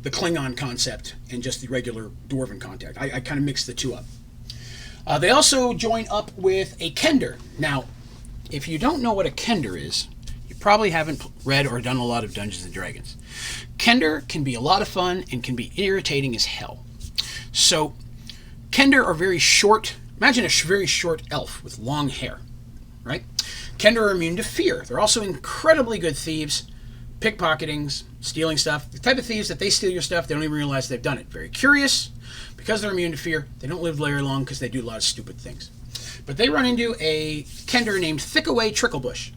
the Klingon concept and just the regular Dwarven contact. I kind of mix the two up. They also join up with a Kender. Now, if you don't know what a Kender is, you probably haven't read or done a lot of Dungeons and Dragons. Kender can be a lot of fun and can be irritating as hell. So, Kender are very short. Imagine a very short elf with long hair, right? Kender are immune to fear. They're also incredibly good thieves, pickpocketing, stealing stuff. The type of thieves that they steal your stuff, they don't even realize they've done it. Very curious. Because they're immune to fear, they don't live very long because they do a lot of stupid things. But they run into a Kender named Thickaway Tricklebush,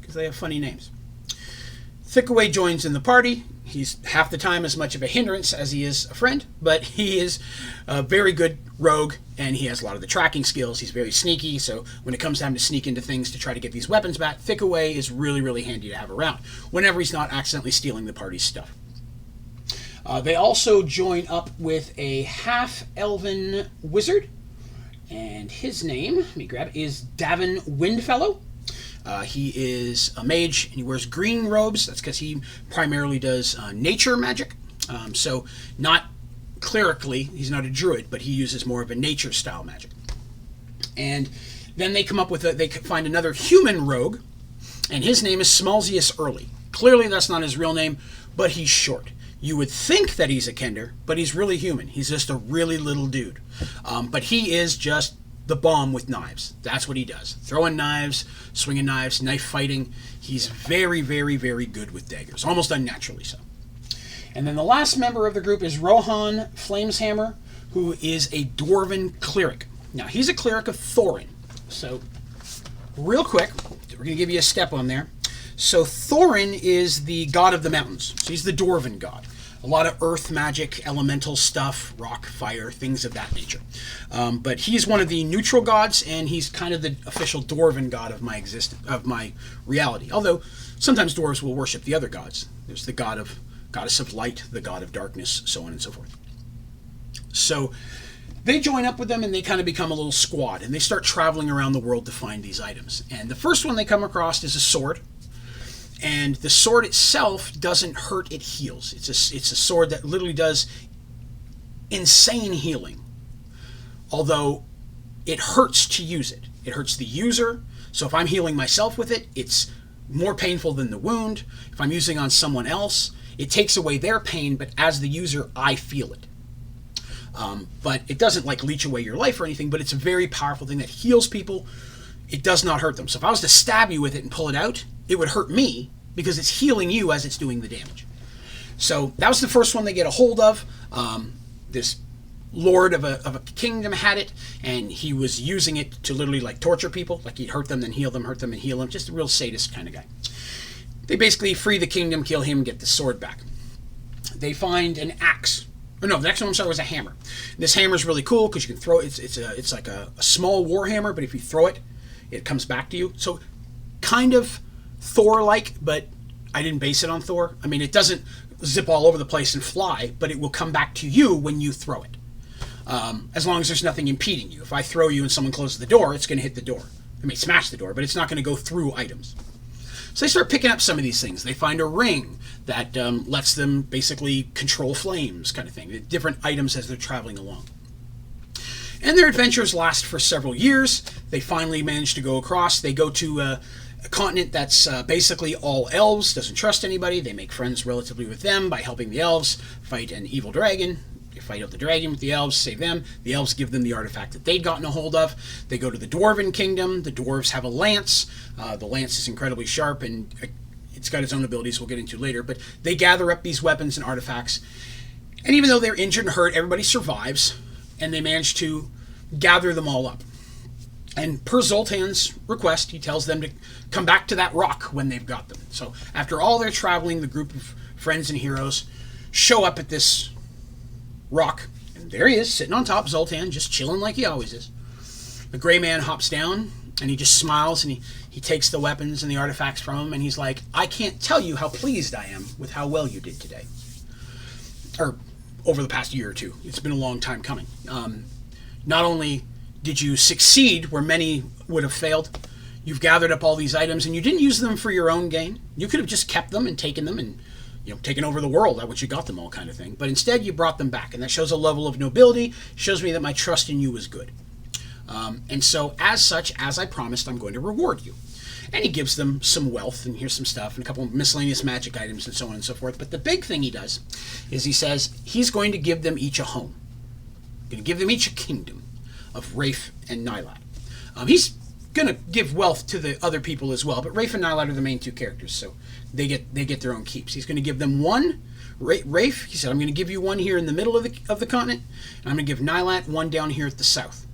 because they have funny names. Thickaway joins in the party. He's half the time as much of a hindrance as he is a friend, but he is a very good rogue, and he has a lot of the tracking skills. He's very sneaky, so when it comes time to sneak into things to try to get these weapons back, Thickaway is really, really handy to have around, whenever he's not accidentally stealing the party's stuff. They also join up with a half-elven wizard, and his name, let me grab it, is Davin Windfellow. He is a mage, and he wears green robes. That's because he primarily does nature magic. So not clerically, he's not a druid, but he uses more of a nature-style magic. And then they come up with they find another human rogue, and his name is Smalzius Early. Clearly that's not his real name, but he's short. You would think that he's a Kender, but he's really human. He's just a really little dude. But he is just the bomb with knives. That's what he does. Throwing knives, swinging knives, knife fighting. He's very, very, very good with daggers. Almost unnaturally so. And then the last member of the group is Rohan Flameshammer, who is a Dwarven cleric. Now, he's a cleric of Thorin. So, real quick, we're going to give you a step on there. So Thorin is the god of the mountains. So he's the Dwarven god. A lot of earth magic, elemental stuff, rock, fire, things of that nature. But he's one of the neutral gods, and he's kind of the official Dwarven god of my reality. Although sometimes dwarves will worship the other gods. There's the goddess of light, the god of darkness, so on and so forth. So they join up with them, and they kind of become a little squad, and they start traveling around the world to find these items. And the first one they come across is a sword. And the sword itself doesn't hurt, it heals. It's a sword that literally does insane healing. Although it hurts to use it. It hurts the user. So if I'm healing myself with it, it's more painful than the wound. If I'm using on someone else, it takes away their pain, but as the user, I feel it. But it doesn't like leech away your life or anything, but it's a very powerful thing that heals people. It does not hurt them. So if I was to stab you with it and pull it out, it would hurt me because it's healing you as it's doing the damage. So that was the first one they get a hold of. This lord of a kingdom had it, and he was using it to literally like torture people. Like he'd hurt them, then heal them, hurt them, and heal them. Just a real sadist kind of guy. They basically free the kingdom, kill him, get the sword back. They find an axe. Or no, the next one, I'm sorry, was a hammer. This hammer is really cool because you can throw it. It's like a small war hammer, but if you throw it, it comes back to you. So kind of Thor-like, but I didn't base it on Thor. I mean, it doesn't zip all over the place and fly, but it will come back to you when you throw it. As long as there's nothing impeding you. If I throw you and someone closes the door, it's going to hit the door. It may smash the door, but it's not going to go through items. So they start picking up some of these things. They find a ring that lets them basically control flames, kind of thing. Different items as they're traveling along. And their adventures last for several years. They finally manage to go across. They go to a continent that's basically all elves, doesn't trust anybody. They make friends relatively with them by helping the elves fight an evil dragon. They fight out the dragon with the elves, save them. The elves give them the artifact that they'd gotten a hold of. They go to the Dwarven kingdom. The dwarves have a lance. The lance is incredibly sharp, and it's got its own abilities we'll get into later. But they gather up these weapons and artifacts. And even though they're injured and hurt, everybody survives. And they manage to gather them all up. And per Zoltan's request, he tells them to come back to that rock when they've got them. So after all their traveling, the group of friends and heroes show up at this rock. And there he is, sitting on top, Zoltan, just chilling like he always is. The gray man hops down, and he just smiles, and he takes the weapons and the artifacts from him, and he's like, I can't tell you how pleased I am with how well you did today. Or over the past year or two. It's been a long time coming. Not only did you succeed where many would have failed, you've gathered up all these items, and you didn't use them for your own gain. You could have just kept them and taken them and taken over the world, at which you got them all kind of thing. But instead, you brought them back, and that shows a level of nobility, shows me that my trust in you was good. And so, as such, as I promised, I'm going to reward you. And he gives them some wealth, and here's some stuff, and a couple of miscellaneous magic items, and so on and so forth. But the big thing he does is he says he's going to give them each a home. Going to give them each a kingdom of Rafe and Nyleat. He's going to give wealth to the other people as well, but Rafe and Nyleat are the main two characters, so they get their own keeps. He's going to give them one. Rafe, he said, I'm going to give you one here in the middle of the continent, and I'm going to give Nyleat one down here at the south.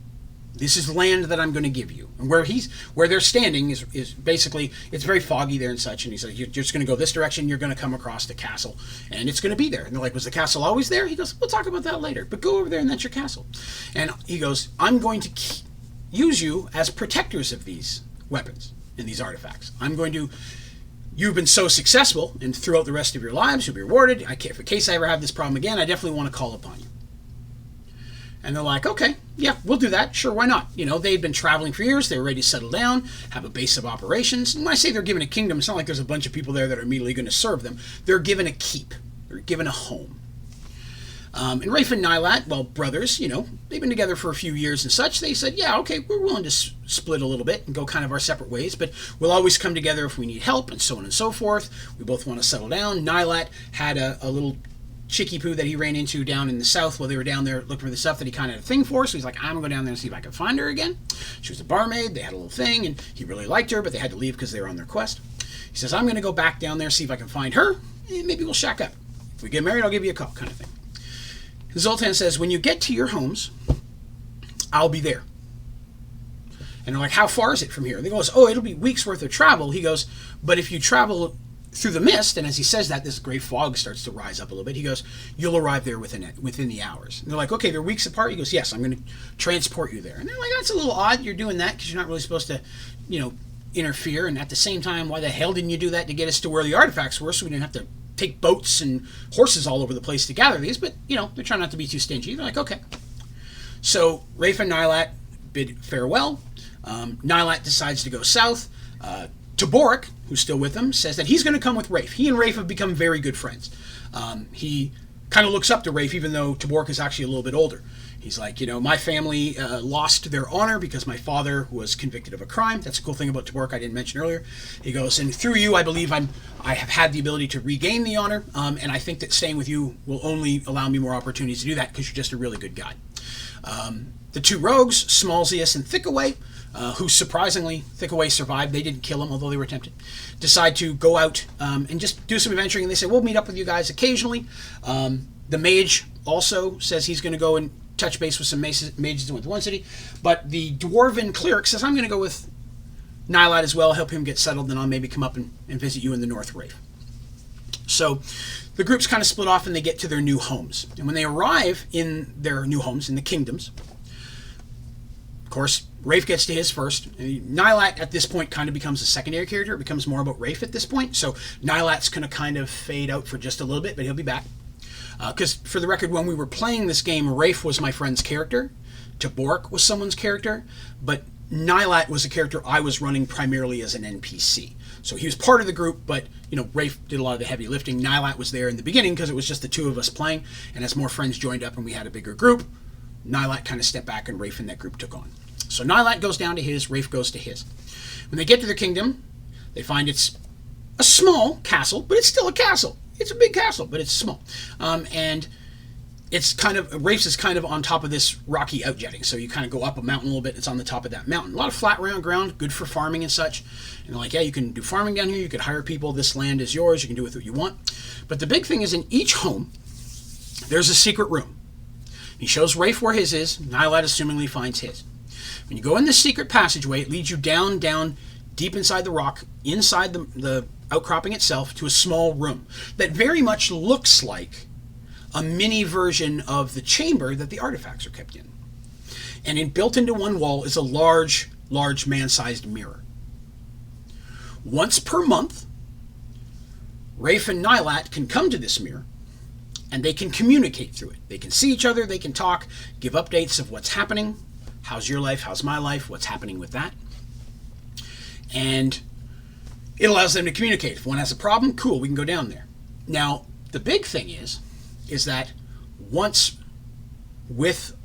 This is land that I'm going to give you. And where they're standing is basically, it's very foggy there and such. And he says, you're just going to go this direction. You're going to come across the castle, and it's going to be there. And they're like, was the castle always there? He goes, we'll talk about that later. But go over there, and that's your castle. And he goes, I'm going to use you as protectors of these weapons and these artifacts. You've been so successful, and throughout the rest of your lives, you'll be rewarded. In case I ever have this problem again, I definitely want to call upon you. And they're like, okay, yeah, we'll do that. Sure, why not? They'd been traveling for years. They were ready to settle down, have a base of operations. And when I say they're given a kingdom, it's not like there's a bunch of people there that are immediately going to serve them. They're given a keep. They're given a home. And Rafe and Nyleat, well, brothers, they've been together for a few years and such. They said, yeah, okay, we're willing to split a little bit and go kind of our separate ways, but we'll always come together if we need help, and so on and so forth. We both want to settle down. Nyleat had a little chicky poo that he ran into down in the south while they were down there looking for the stuff that he kind of had a thing for. So he's like, I'm going to go down there and see if I can find her again. She was a barmaid. They had a little thing, and he really liked her, but they had to leave because they were on their quest. He says, I'm going to go back down there, see if I can find her, and maybe we'll shack up. If we get married, I'll give you a call, kind of thing. Zoltan says, when you get to your homes, I'll be there. And they're like, how far is it from here? And they goes, it'll be weeks worth of travel. He goes, but if you travel through the mist, and as he says that, this gray fog starts to rise up a little bit. He goes, you'll arrive there within the hours. And they're like, okay, they're weeks apart. He goes, yes, I'm going to transport you there. And they're like, that's a little odd. You're doing that because you're not really supposed to, interfere. And at the same time, why the hell didn't you do that to get us to where the artifacts were so we didn't have to take boats and horses all over the place to gather these? But, they're trying not to be too stingy. They're like, okay. So Rafe and Nyleat bid farewell. Nyleat decides to go south. Tabork, who's still with him, says that he's going to come with Rafe. He and Rafe have become very good friends. He kind of looks up to Rafe, even though Tabork is actually a little bit older. He's like, my family lost their honor because my father was convicted of a crime. That's a cool thing about Tabork I didn't mention earlier. He goes, and through you, I believe I have had the ability to regain the honor, and I think that staying with you will only allow me more opportunities to do that because you're just a really good guy. The two rogues, Smalzius and Thickaway, who surprisingly, Thickaway survived. They didn't kill him, although they were tempted. Decide to go out and just do some adventuring. And they say, we'll meet up with you guys occasionally. The mage also says he's going to go and touch base with some mages in one city. But the dwarven cleric says, I'm going to go with Nyleat as well, help him get settled, then I'll maybe come up and visit you in the North Rafe. So the groups kind of split off and they get to their new homes. And when they arrive in their new homes, in the kingdoms, of course, Rafe gets to his first. Nyleat at this point kind of becomes a secondary character. It becomes more about Rafe at this point. So Nyleat's going to kind of fade out for just a little bit, but he'll be back. Because for the record, when we were playing this game, Rafe was my friend's character. Tabork was someone's character. But Nyleat was a character I was running primarily as an NPC. So he was part of the group, but Rafe did a lot of the heavy lifting. Nyleat was there in the beginning because it was just the two of us playing. And as more friends joined up and we had a bigger group, Nyleat kind of stepped back and Rafe and that group took on. So Nyleat goes down to his, Rafe goes to his. When they get to their kingdom, they find it's a small castle, but it's still a castle. It's a big castle, but it's small. And it's kind of, Rafe's is kind of on top of this rocky outjetting. So you kind of go up a mountain a little bit, it's on the top of that mountain. A lot of flat round ground, good for farming and such. And they're like, yeah, you can do farming down here, you could hire people, this land is yours, you can do with what you want. But the big thing is in each home, there's a secret room. He shows Rafe where his is, Nyleat assumingly finds his. When you go in this secret passageway, it leads you down deep inside the rock, inside the outcropping itself, to a small room that very much looks like a mini version of the chamber that the artifacts are kept in. And built into one wall is a large man-sized mirror. Once per month, Rafe and Nyleat can come to this mirror, and they can communicate through it. They can see each other, they can talk, give updates of what's happening. How's your life? How's my life? What's happening with that? And it allows them to communicate. If one has a problem, cool, we can go down there. Now, the big thing is that once with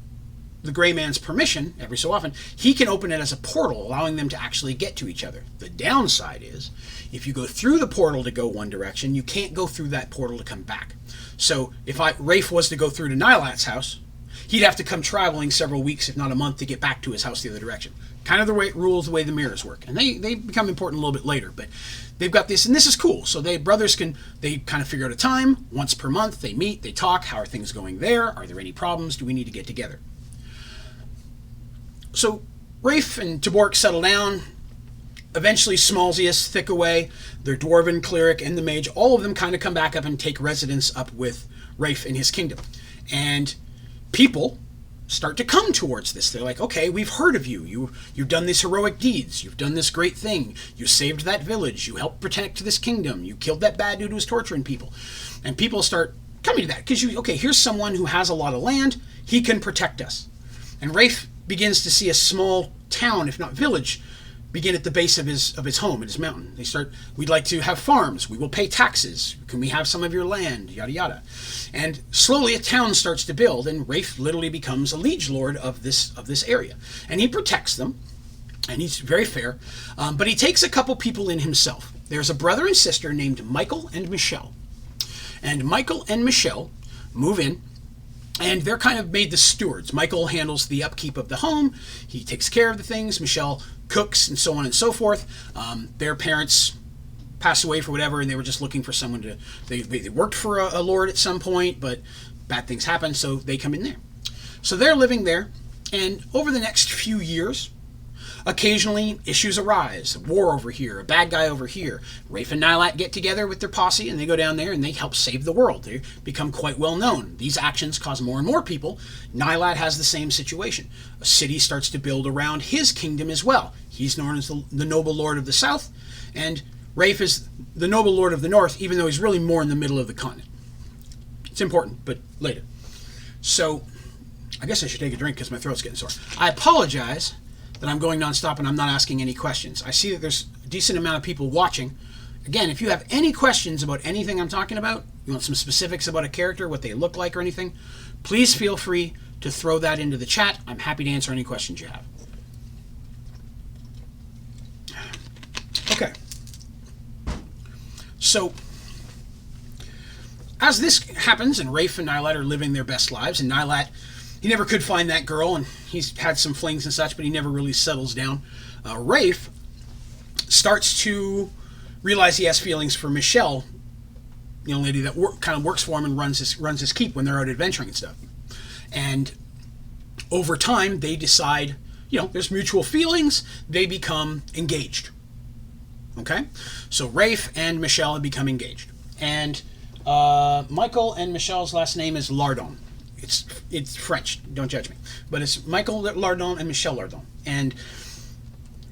the Gray Man's permission, every so often, he can open it as a portal, allowing them to actually get to each other. The downside is, if you go through the portal to go one direction, you can't go through that portal to come back. So if Rafe was to go through to Nyleat's house, he'd have to come traveling several weeks, if not a month, to get back to his house the other direction. Kind of the way it rules, the way the mirrors work. And they become important a little bit later, but they've got this, and this is cool. So brothers kind of figure out a time, once per month, they meet, they talk, how are things going there? Are there any problems? Do we need to get together? So Rafe and Tabork settle down. Eventually Smalzius, Thickaway, their dwarven cleric, and the mage, all of them kind of come back up and take residence up with Rafe in his kingdom. And people start to come towards this. They're like, okay, we've heard of you. You've done these heroic deeds. You've done this great thing. You saved that village. You helped protect this kingdom. You killed that bad dude who was torturing people. And people start coming to that because here's someone who has a lot of land. He can protect us. And Rafe begins to see a small town, if not village, begin at the base of his home, at his mountain. They start, we'd like to have farms. We will pay taxes. Can we have some of your land? Yada, yada. And slowly a town starts to build, and Rafe literally becomes a liege lord of this area. And he protects them, and he's very fair, but he takes a couple people in himself. There's a brother and sister named Michael and Michelle. And Michael and Michelle move in, and they're kind of made the stewards. Michael handles the upkeep of the home. He takes care of the things. Michelle cooks, and so on and so forth. Their parents passed away for whatever, and they were just looking for someone to... They worked for a lord at some point, but bad things happened, so they come in there. So they're living there, and over the next few years, occasionally issues arise. A war over here, a bad guy over here. Rafe and Nyleat get together with their posse, and they go down there and they help save the world. They become quite well known. These actions cause more and more people. Nyleat has the same situation. A city starts to build around his kingdom as well. He's known as the noble lord of the south, and Rafe is the noble lord of the north, even though he's really more in the middle of the continent. It's important, but later. So, I guess I should take a drink because my throat's getting sore. I apologize that I'm going nonstop and I'm not asking any questions. I see that there's a decent amount of people watching. Again, if you have any questions about anything I'm talking about, you want some specifics about a character, what they look like or anything, please feel free to throw that into the chat. I'm happy to answer any questions you have. Okay. So, as this happens, and Rafe and Nyleat are living their best lives, and Nyleat, he never could find that girl, and he's had some flings and such, but he never really settles down. Rafe starts to realize he has feelings for Michelle, the young lady that kind of works for him and runs his keep when they're out adventuring and stuff. And over time, they decide, there's mutual feelings. They become engaged. Okay? So Rafe and Michelle have become engaged. And Michael and Michelle's last name is Lardon. It's French, don't judge me. But it's Michael Lardon and Michelle Lardon. And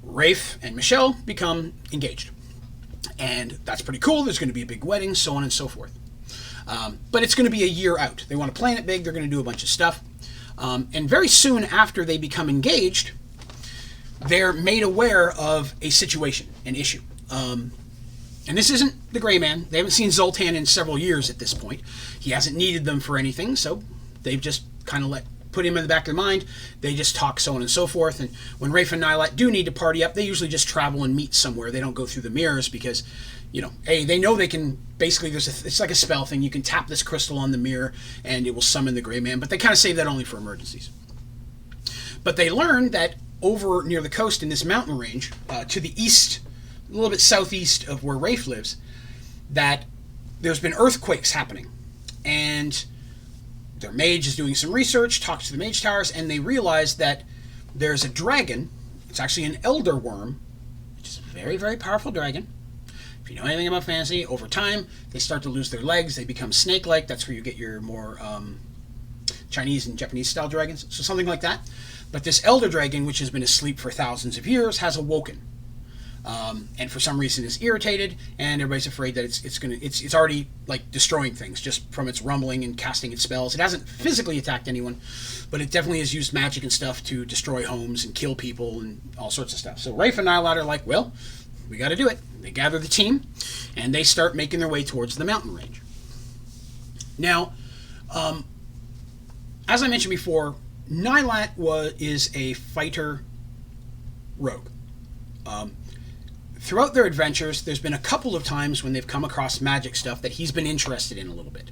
Rafe and Michelle become engaged. And that's pretty cool. There's going to be a big wedding, so on and so forth. But it's going to be a year out. They want to plan it big. They're going to do a bunch of stuff. And very soon after they become engaged, they're made aware of a situation, an issue. And this isn't the Gray Man. They haven't seen Zoltan in several years at this point. He hasn't needed them for anything, so they've just kind of put him in the back of their mind. They just talk, so on and so forth. And when Rafe and Nyleat do need to party up, they usually just travel and meet somewhere. They don't go through the mirrors because, they know they can, basically, it's like a spell thing. You can tap this crystal on the mirror and it will summon the Gray Man, but they kind of save that only for emergencies. But they learn that over near the coast in this mountain range, to the east, a little bit southeast of where Rafe lives, that there's been earthquakes happening. And their mage is doing some research, talks to the mage towers, and they realize that there's a dragon. It's actually an elder worm, which is a very, very powerful dragon. If you know anything about fantasy, over time, they start to lose their legs. They become snake-like. That's where you get your more Chinese and Japanese-style dragons. So something like that. But this elder dragon, which has been asleep for thousands of years, has awoken. And for some reason is irritated, and everybody's afraid that it's already like destroying things just from its rumbling and casting its spells. It hasn't physically attacked anyone, but it definitely has used magic and stuff to destroy homes and kill people and all sorts of stuff. So Rafe and Nyleat are like, well, we got to do it. They gather the team, and they start making their way towards the mountain range. Now, as I mentioned before, Nyleat is a fighter rogue. Throughout their adventures, there's been a couple of times when they've come across magic stuff that he's been interested in a little bit.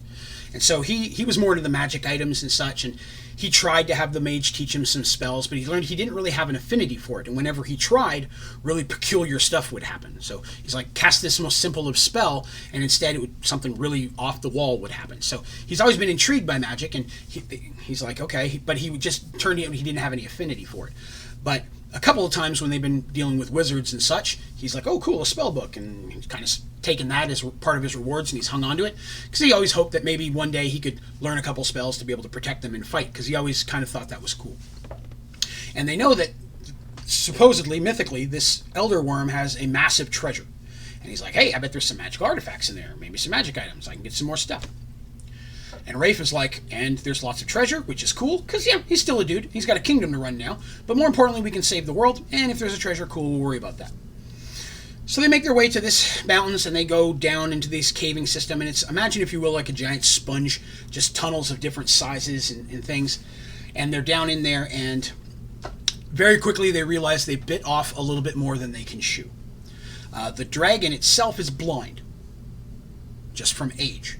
And so he was more into the magic items and such, and he tried to have the mage teach him some spells, but he learned he didn't really have an affinity for it. And whenever he tried, really peculiar stuff would happen. So he's like, cast this most simple of spell, and instead something really off the wall would happen. So he's always been intrigued by magic, and he's like, okay, but he just turned out he didn't have any affinity for it. But a couple of times when they've been dealing with wizards and such, he's like, oh, cool, a spell book. And he's kind of taken that as part of his rewards, and he's hung on to it. Because he always hoped that maybe one day he could learn a couple spells to be able to protect them and fight, because he always kind of thought that was cool. And they know that, supposedly, mythically, this Elder Worm has a massive treasure. And he's like, hey, I bet there's some magical artifacts in there, maybe some magic items. I can get some more stuff. And Rafe is like, and there's lots of treasure, which is cool, because, yeah, he's still a dude. He's got a kingdom to run now. But more importantly, we can save the world, and if there's a treasure, cool, we'll worry about that. So they make their way to this mountains, and they go down into this caving system, and it's, imagine, if you will, like a giant sponge, just tunnels of different sizes and things. And they're down in there, and very quickly they realize they bit off a little bit more than they can chew. The dragon itself is blind, just from age.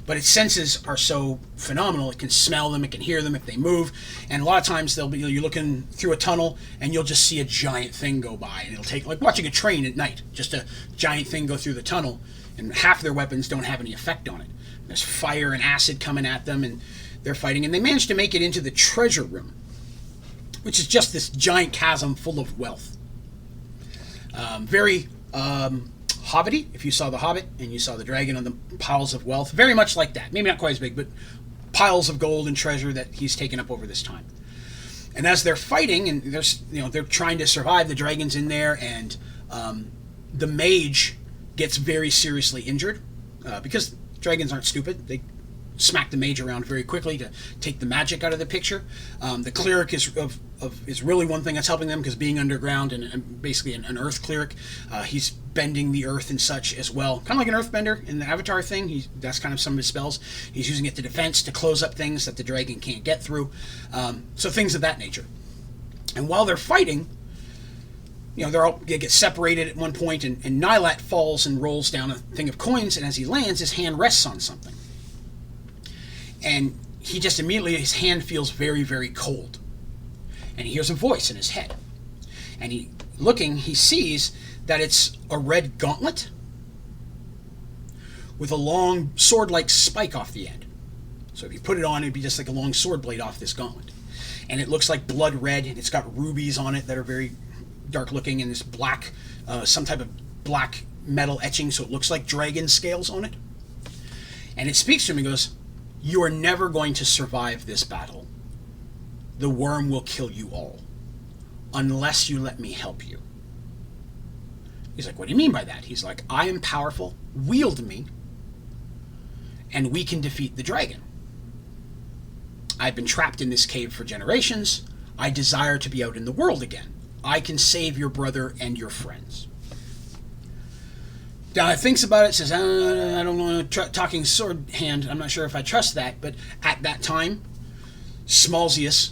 But its senses are so phenomenal, it can smell them, it can hear them if they move, and a lot of times you're looking through a tunnel and you'll just see a giant thing go by, and it'll take, like watching a train at night, just a giant thing go through the tunnel, and half their weapons don't have any effect on it. There's fire and acid coming at them, and they're fighting, and they manage to make it into the treasure room, which is just this giant chasm full of wealth. Very Hobbity, if you saw The Hobbit and you saw the dragon on the piles of wealth, very much like that. Maybe not quite as big, but piles of gold and treasure that he's taken up over this time. And as they're fighting, and they're trying to survive, the dragon's in there, and the mage gets very seriously injured because dragons aren't stupid. They smack the mage around very quickly to take the magic out of the picture. The cleric is really one thing that's helping them, because being underground and basically an earth cleric, he's bending the earth and such as well. Kind of like an earthbender in the Avatar thing. That's kind of some of his spells. He's using it to defense, to close up things that the dragon can't get through. So things of that nature. And while they're fighting, they get separated at one point, and Nyleat falls and rolls down a thing of coins, and as he lands, his hand rests on something. And he just immediately, his hand feels very, very cold. And he hears a voice in his head. And he sees that it's a red gauntlet with a long sword-like spike off the end. So if you put it on, it'd be just like a long sword blade off this gauntlet. And it looks like blood red, and it's got rubies on it that are very dark-looking, and this black, some type of black metal etching, so it looks like dragon scales on it. And it speaks to him and goes, "You are never going to survive this battle. The worm will kill you all, unless you let me help you." He's like, "What do you mean by that?" He's like, "I am powerful, wield me, and we can defeat the dragon. I've been trapped in this cave for generations. I desire to be out in the world again. I can save your brother and your friends." Now, thinks about it, says, I don't know, talking sword hand, I'm not sure if I trust that, but at that time, Smalzius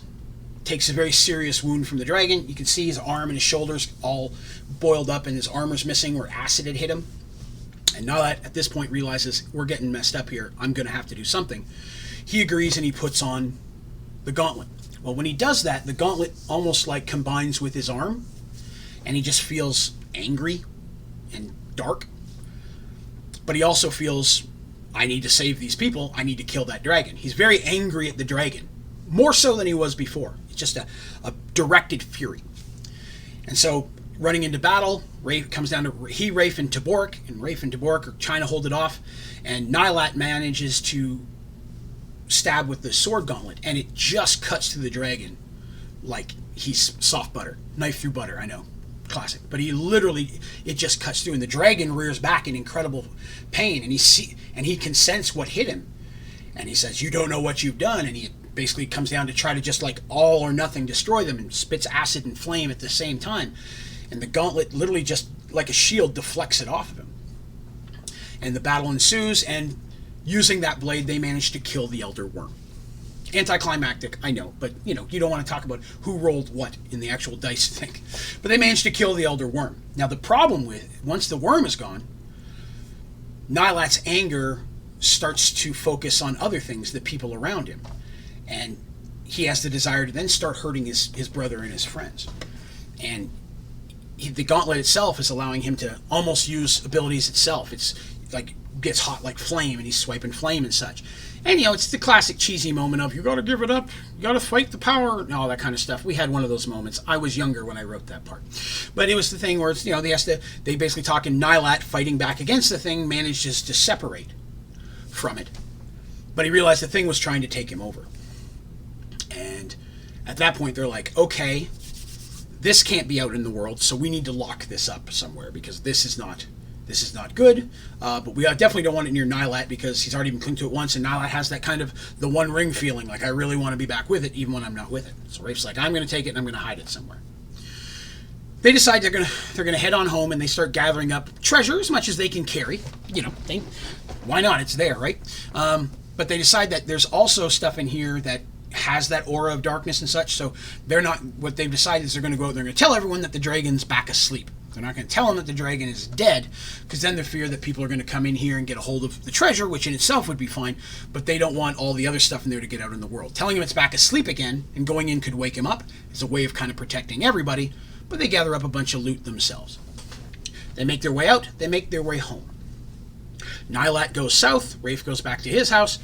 takes a very serious wound from the dragon. You can see his arm and his shoulders all boiled up, and his armor's missing where acid had hit him. And Nyleat, at this point, realizes, we're getting messed up here. I'm going to have to do something. He agrees, and he puts on the gauntlet. Well, when he does that, the gauntlet almost like combines with his arm, and he just feels angry and dark. But he also feels, I need to save these people. I need to kill that dragon. He's very angry at the dragon, more so than he was before. It's just a directed fury. And so, running into battle, Rafe comes down to Rafe and Tabork, and Rafe and Tabork are trying to hold it off, and Nyleat manages to stab with the sword gauntlet, and it just cuts through the dragon like he's soft butter. Knife through butter, I know. Classic. But it just cuts through, and the dragon rears back in incredible pain, and he can sense what hit him. And he says, "You don't know what you've done," and he basically comes down to try to just like all or nothing destroy them, and spits acid and flame at the same time. And the gauntlet literally just like a shield deflects it off of him. And the battle ensues, and using that blade, they manage to kill the Elder Worm. Anticlimactic, I know, but you don't want to talk about who rolled what in the actual dice thing. But they managed to kill the Elder Worm. Now the problem with, once the worm is gone, Nyleat's anger starts to focus on other things, the people around him. And he has the desire to then start hurting his brother and his friends. And the gauntlet itself is allowing him to almost use abilities itself. It's like gets hot like flame, and he's swiping flame and such. And it's the classic cheesy moment of, you gotta give it up, you gotta fight the power, and all that kind of stuff. We had one of those moments. I was younger when I wrote that part. But it was the thing where it's, they basically talk, in Nyleat fighting back against the thing manages to separate from it. But he realized the thing was trying to take him over. And at that point they're like, okay, this can't be out in the world, so we need to lock this up somewhere, because this is not good. But we definitely don't want it near Nyleat, because he's already been clinged to it once, and Nyleat has that kind of the One Ring feeling, like I really want to be back with it, even when I'm not with it. So Rafe's like, I'm going to take it and I'm going to hide it somewhere. They decide they're going to head on home, and they start gathering up treasure as much as they can carry. Why not? It's there, right? But they decide that there's also stuff in here that has that aura of darkness and such, so what they've decided is they're going to go out, they're going to tell everyone that the dragon's back asleep. They're not going to tell them that the dragon is dead, because then they fear that people are going to come in here and get a hold of the treasure, which in itself would be fine, but they don't want all the other stuff in there to get out in the world. Telling him it's back asleep again and going in could wake him up. It's a way of kind of protecting everybody, but they gather up a bunch of loot themselves. They make their way out, they make their way home. Nyleat goes south, Rafe goes back to his house,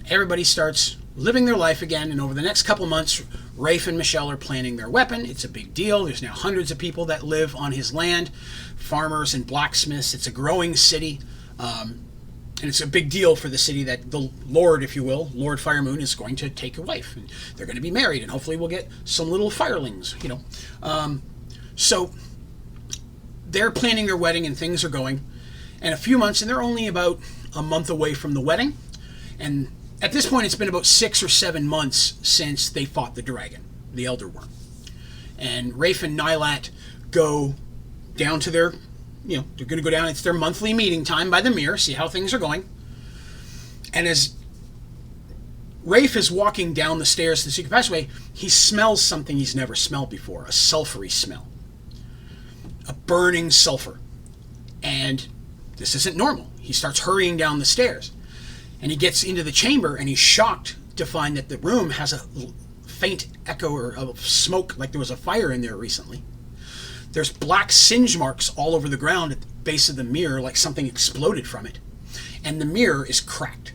everybody starts living their life again, and over the next couple months, Rafe and Michelle are planning their weapon. It's a big deal. There's now hundreds of people that live on his land, farmers and blacksmiths. It's a growing city, and it's a big deal for the city that the Lord, if you will, Lord Firemoon, is going to take a wife. And they're going to be married, and hopefully we'll get some little firelings, So they're planning their wedding, and things are going. And a few months, and they're only about a month away from the wedding, and at this point, it's been about 6 or 7 months since they fought the dragon, the Elder Worm. And Rafe and Nyleat go down to their, they're going to go down. It's their monthly meeting time by the mirror, see how things are going. And as Rafe is walking down the stairs to the secret passageway, he smells something he's never smelled before, a sulfury smell. A burning sulfur. And this isn't normal. He starts hurrying down the stairs. And he gets into the chamber, and he's shocked to find that the room has a faint echo of smoke, like there was a fire in there recently. There's black singe marks all over the ground at the base of the mirror, like something exploded from it. And the mirror is cracked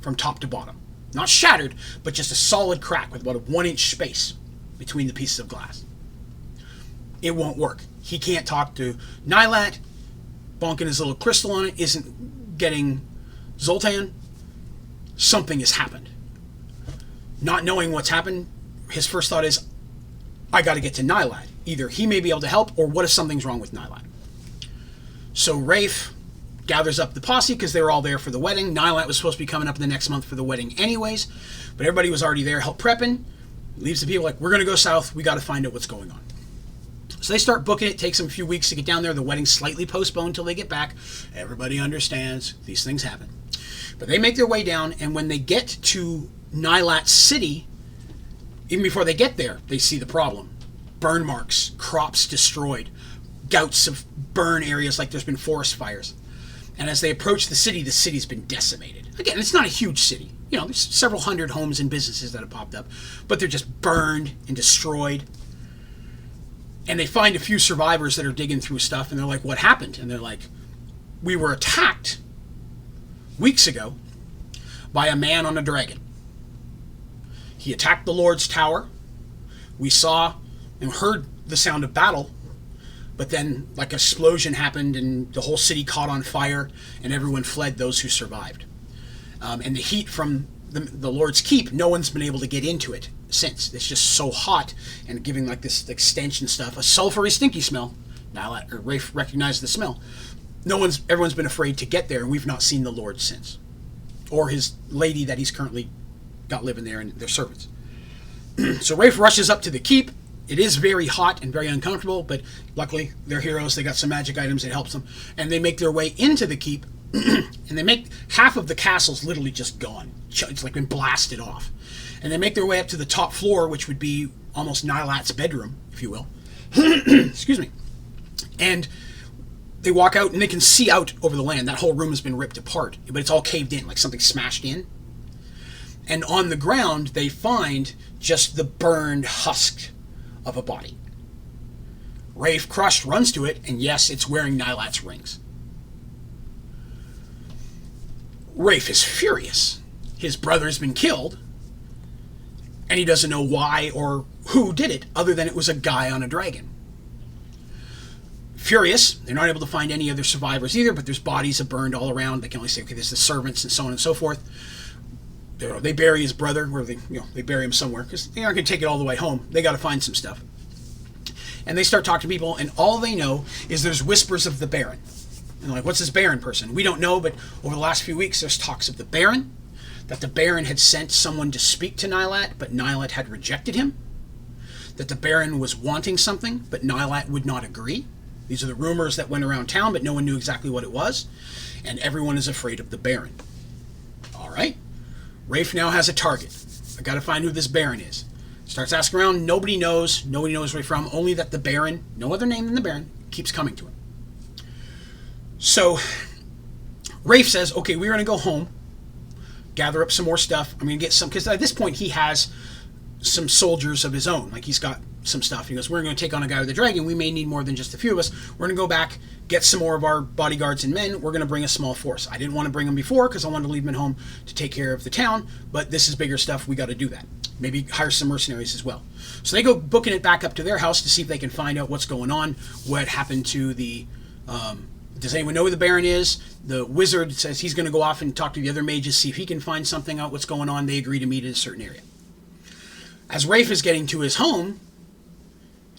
from top to bottom. Not shattered, but just a solid crack with about a 1-inch space between the pieces of glass. It won't work. He can't talk to Nyleat. Bonking his little crystal on it isn't getting Zoltan. Something has happened. Not knowing what's happened, his first thought is, I got to get to Nyleat. Either he may be able to help, or what if something's wrong with Nyleat? So Rafe gathers up the posse, because they were all there for the wedding. Nyleat was supposed to be coming up in the next month for the wedding anyways, but everybody was already there, help prepping. Leaves the people like, we're going to go south, we got to find out what's going on. So they start booking it. Takes them a few weeks to get down there. The wedding's slightly postponed until they get back. Everybody understands these things happen. But they make their way down, and when they get to Nyleat City, even before they get there, they see the problem. Burn marks, crops destroyed, gouts of burn areas like there's been forest fires. And as they approach the city's been decimated. Again, it's not a huge city. There's several hundred homes and businesses that have popped up, but they're just burned and destroyed. And they find a few survivors that are digging through stuff, and they're like, what happened? And they're like, we were attacked weeks ago by a man on a dragon. He attacked the Lord's tower. We saw and heard the sound of battle, but then like an explosion happened, and the whole city caught on fire, and everyone fled, those who survived. And the heat from the Lord's keep, no one's been able to get into it since. It's just so hot and giving like this extension stuff, a sulfury, stinky smell. Nyleat or Rafe recognized the smell. Everyone's been afraid to get there, and we've not seen the Lord since, or his lady that he's currently got living there, and their servants. So Rafe rushes up to the keep. It is very hot and very uncomfortable, but luckily they're heroes. They got some magic items that helps them, and they make their way into the keep. And they make half of the castle's literally just gone. It's like been blasted off. And they make their way up to the top floor, which would be almost Nyleat's bedroom, if you will. Excuse me. And they walk out and they can see out over the land. That whole room has been ripped apart, but it's all caved in, like something smashed in. And on the ground, they find just the burned husk of a body. Rafe, crushed, runs to it, and yes, it's wearing Nyleat's rings. Rafe is furious. His brother has been killed, and he doesn't know why or who did it, other than it was a guy on a dragon. Furious, they're not able to find any other survivors either, but there's bodies that burned all around. They can only say, okay, there's the servants and so on and so forth. They bury his brother, or they bury him somewhere, because they aren't going to take it all the way home. They got to find some stuff. And they start talking to people, and all they know is there's whispers of the Baron. And they're like, what's this Baron person? We don't know, but over the last few weeks, there's talks of the Baron, that the Baron had sent someone to speak to Nyleat, but Nyleat had rejected him, that the Baron was wanting something, but Nyleat would not agree. These are the rumors that went around town, but no one knew exactly what it was, and everyone is afraid of the Baron. All right. Rafe now has a target. I got to find who this Baron is. Starts asking around. Nobody knows. Nobody knows where he's from. Only that the Baron, no other name than the Baron, keeps coming to him. So Rafe says, okay, we're going to go home, gather up some more stuff. I'm going to get some, because at this point he has some soldiers of his own. Like, he's got some stuff. He goes, we're going to take on a guy with a dragon. We may need more than just a few of us. We're going to go back, get some more of our bodyguards and men. We're going to bring a small force. I didn't want to bring them before because I wanted to leave them at home to take care of the town, but this is bigger stuff. We got to do that. Maybe hire some mercenaries as well. So they go booking it back up to their house to see if they can find out what's going on, what happened to the... does anyone know who the Baron is? The wizard says he's going to go off and talk to the other mages, see if he can find something out what's going on. They agree to meet in a certain area. As Rafe is getting to his home,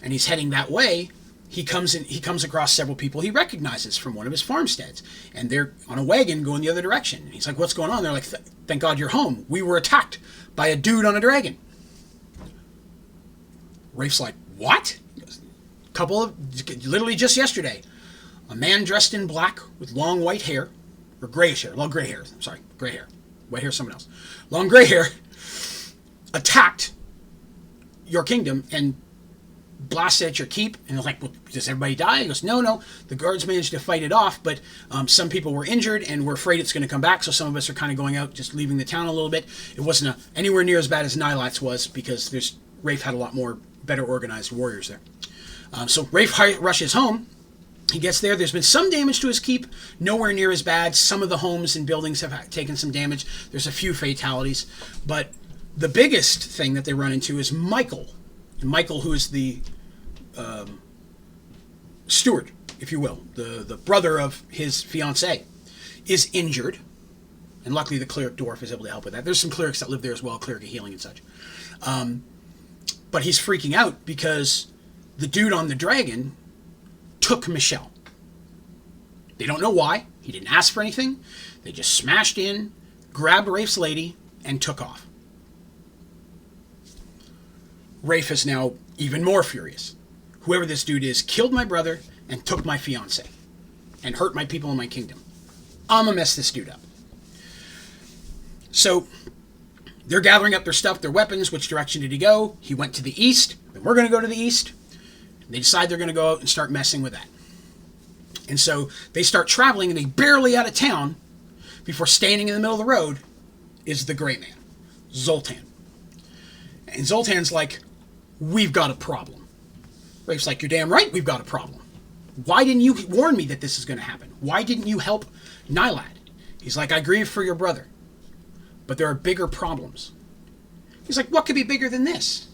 and he's heading that way, he comes across several people he recognizes from one of his farmsteads, and they're on a wagon going the other direction. And he's like, what's going on? They're like, thank God you're home. We were attacked by a dude on a dragon. Rafe's like, what? Literally just yesterday, a man dressed in black with long white hair, or grayish hair, long gray hair, I'm sorry, gray hair. White hair, someone else. Long gray hair, attacked your kingdom and blasted at your keep. And they're like, well, does everybody die? He goes, no. The guards managed to fight it off, but some people were injured and we're afraid it's going to come back. So some of us are kind of going out, just leaving the town a little bit. It wasn't anywhere near as bad as Nyleat's was, because Rafe had a lot more better organized warriors there. So Rafe rushes home. He gets there. There's been some damage to his keep, nowhere near as bad. Some of the homes and buildings have taken some damage. There's a few fatalities, but the biggest thing that they run into is Michael. And Michael, who is the steward, if you will, the brother of his fiancée, is injured. And luckily the cleric dwarf is able to help with that. There's some clerics that live there as well, cleric of healing and such. But he's freaking out because the dude on the dragon took Michelle. They don't know why. He didn't ask for anything. They just smashed in, grabbed Rafe's lady, and took off. Rafe is now even more furious. Whoever this dude is killed my brother and took my fiancé and hurt my people in my kingdom. I'm gonna mess this dude up. So they're gathering up their stuff, their weapons. Which direction did he go? He went to the east. Then we're going to go to the east. They decide they're going to go out and start messing with that. And so they start traveling, and they barely out of town before standing in the middle of the road is the Great Man, Zoltan. And Zoltan's like, we've got a problem. Rafe's like, you're damn right we've got a problem. Why didn't you warn me that this is going to happen? Why didn't you help Nyleat? He's like, I grieve for your brother, but there are bigger problems. He's like, what could be bigger than this?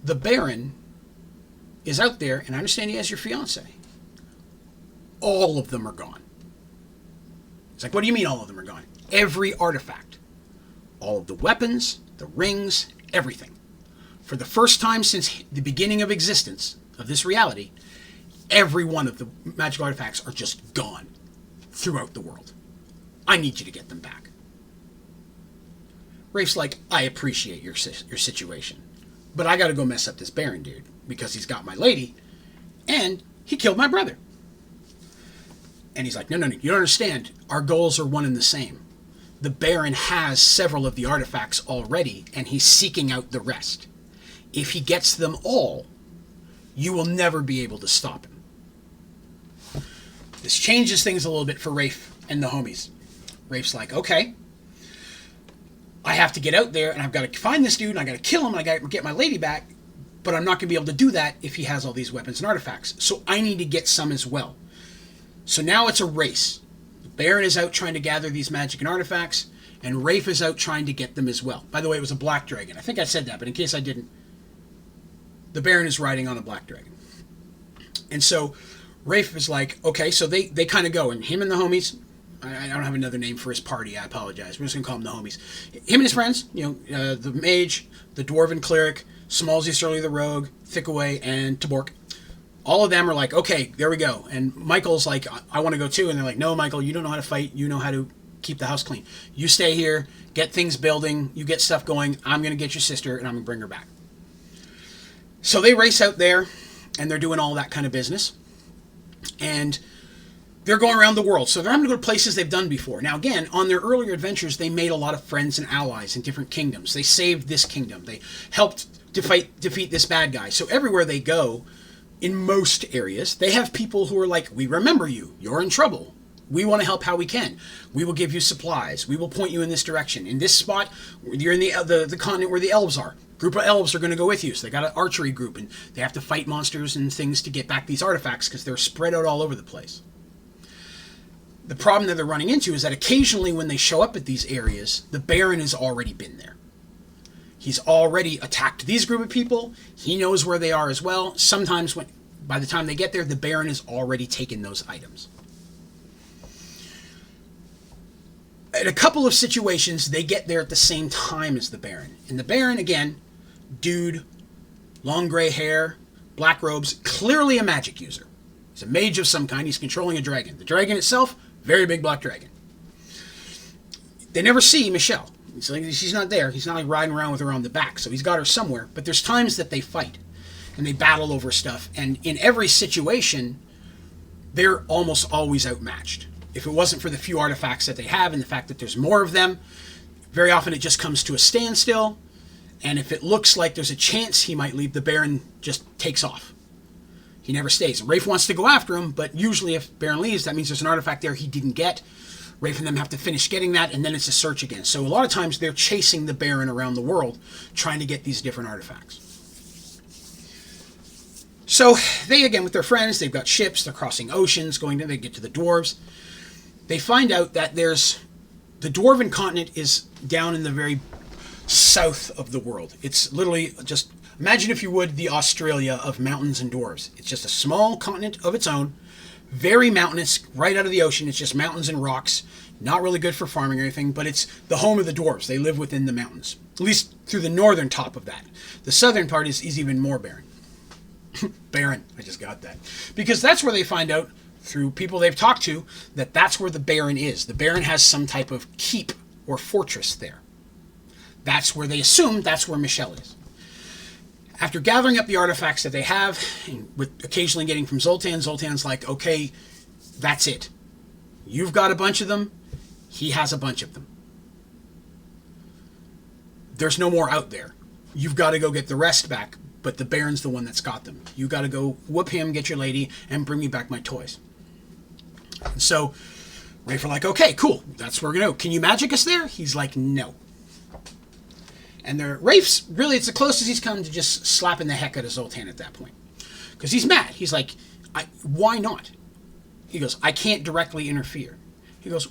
The Baron is out there, and I understand he has your fiancé. All of them are gone. It's like, what do you mean all of them are gone? Every artifact. All of the weapons, the rings, everything. For the first time since the beginning of existence of this reality, every one of the magical artifacts are just gone throughout the world. I need you to get them back. Rafe's like, I appreciate your situation, but I got to go mess up this Baron dude because he's got my lady and he killed my brother. And he's like, no, you don't understand. Our goals are one and the same. The Baron has several of the artifacts already, and he's seeking out the rest. If he gets them all, you will never be able to stop him. This changes things a little bit for Rafe and the homies. Rafe's like, okay, I have to get out there, and I've got to find this dude, and I got to kill him, and I got to get my lady back, but I'm not going to be able to do that if he has all these weapons and artifacts. So I need to get some as well. So now it's a race. The Baron is out trying to gather these magic and artifacts, and Rafe is out trying to get them as well. By the way, it was a black dragon. I think I said that, but in case I didn't, the Baron is riding on a black dragon. And so Rafe is like, okay, so they kind of go, and him and the homies, I don't have another name for his party, I apologize. We're just going to call them the homies. Him and his friends, the mage, the dwarven cleric, Smalsy Surly the rogue, Thickaway, and Tabork. All of them are like, okay, there we go. And Michael's like, I want to go too. And they're like, no, Michael, you don't know how to fight. You know how to keep the house clean. You stay here, get things building, you get stuff going. I'm going to get your sister, and I'm going to bring her back. So they race out there, and they're doing all that kind of business. And they're going around the world. So they're having to go to places they've done before. Now, again, on their earlier adventures, they made a lot of friends and allies in different kingdoms. They saved this kingdom. They helped defeat this bad guy. So everywhere they go, in most areas, they have people who are like, we remember you. You're in trouble. We want to help how we can. We will give you supplies. We will point you in this direction. In this spot, you're in the continent where the elves are. Group of elves are going to go with you. So they got an archery group, and they have to fight monsters and things to get back these artifacts because they're spread out all over the place. The problem that they're running into is that occasionally when they show up at these areas, the Baron has already been there. He's already attacked these group of people. He knows where they are as well. Sometimes by the time they get there, the Baron has already taken those items. In a couple of situations, they get there at the same time as the Baron. And the Baron, again, dude, long gray hair, black robes, clearly a magic user. He's a mage of some kind. He's controlling a dragon. The dragon itself, very big black dragon. They never see Michelle. She's not there. He's not like riding around with her on the back, so he's got her somewhere. But there's times that they fight, and they battle over stuff. And in every situation, they're almost always outmatched. If it wasn't for the few artifacts that they have and the fact that there's more of them, very often it just comes to a standstill. And if it looks like there's a chance he might leave, the Baron just takes off. He never stays. Rafe wants to go after him, but usually if Baron leaves, that means there's an artifact there he didn't get. Rafe and them have to finish getting that, and then it's a search again. So a lot of times they're chasing the Baron around the world, trying to get these different artifacts. So they, again, with their friends, they've got ships, they're crossing oceans, they get to the dwarves. They find out that the dwarven continent is down in the very south of the world. It's literally just, imagine if you would, the Australia of mountains and dwarves. It's just a small continent of its own, very mountainous, right out of the ocean. It's just mountains and rocks. Not really good for farming or anything, but it's the home of the dwarves. They live within the mountains, at least through the northern top of that. The southern part is even more barren. Barren, I just got that. Because that's where they find out, through people they've talked to, that that's where the Baron is. The Baron has some type of keep or fortress there. That's where they assume that's where Michelle is. After gathering up the artifacts that they have, and with occasionally getting from Zoltan, Zoltan's like, okay, that's it. You've got a bunch of them. He has a bunch of them. There's no more out there. You've got to go get the rest back, but the Baron's the one that's got them. You got to go whoop him, get your lady, and bring me back my toys. And so Rafe are like, okay, cool. That's where we're going to go. Can you magic us there? He's like, no. And Rafe's, really, it's the closest he's come to just slapping the heck out of Zoltan at that point. Because he's mad. He's like, why not? He goes, I can't directly interfere. He goes,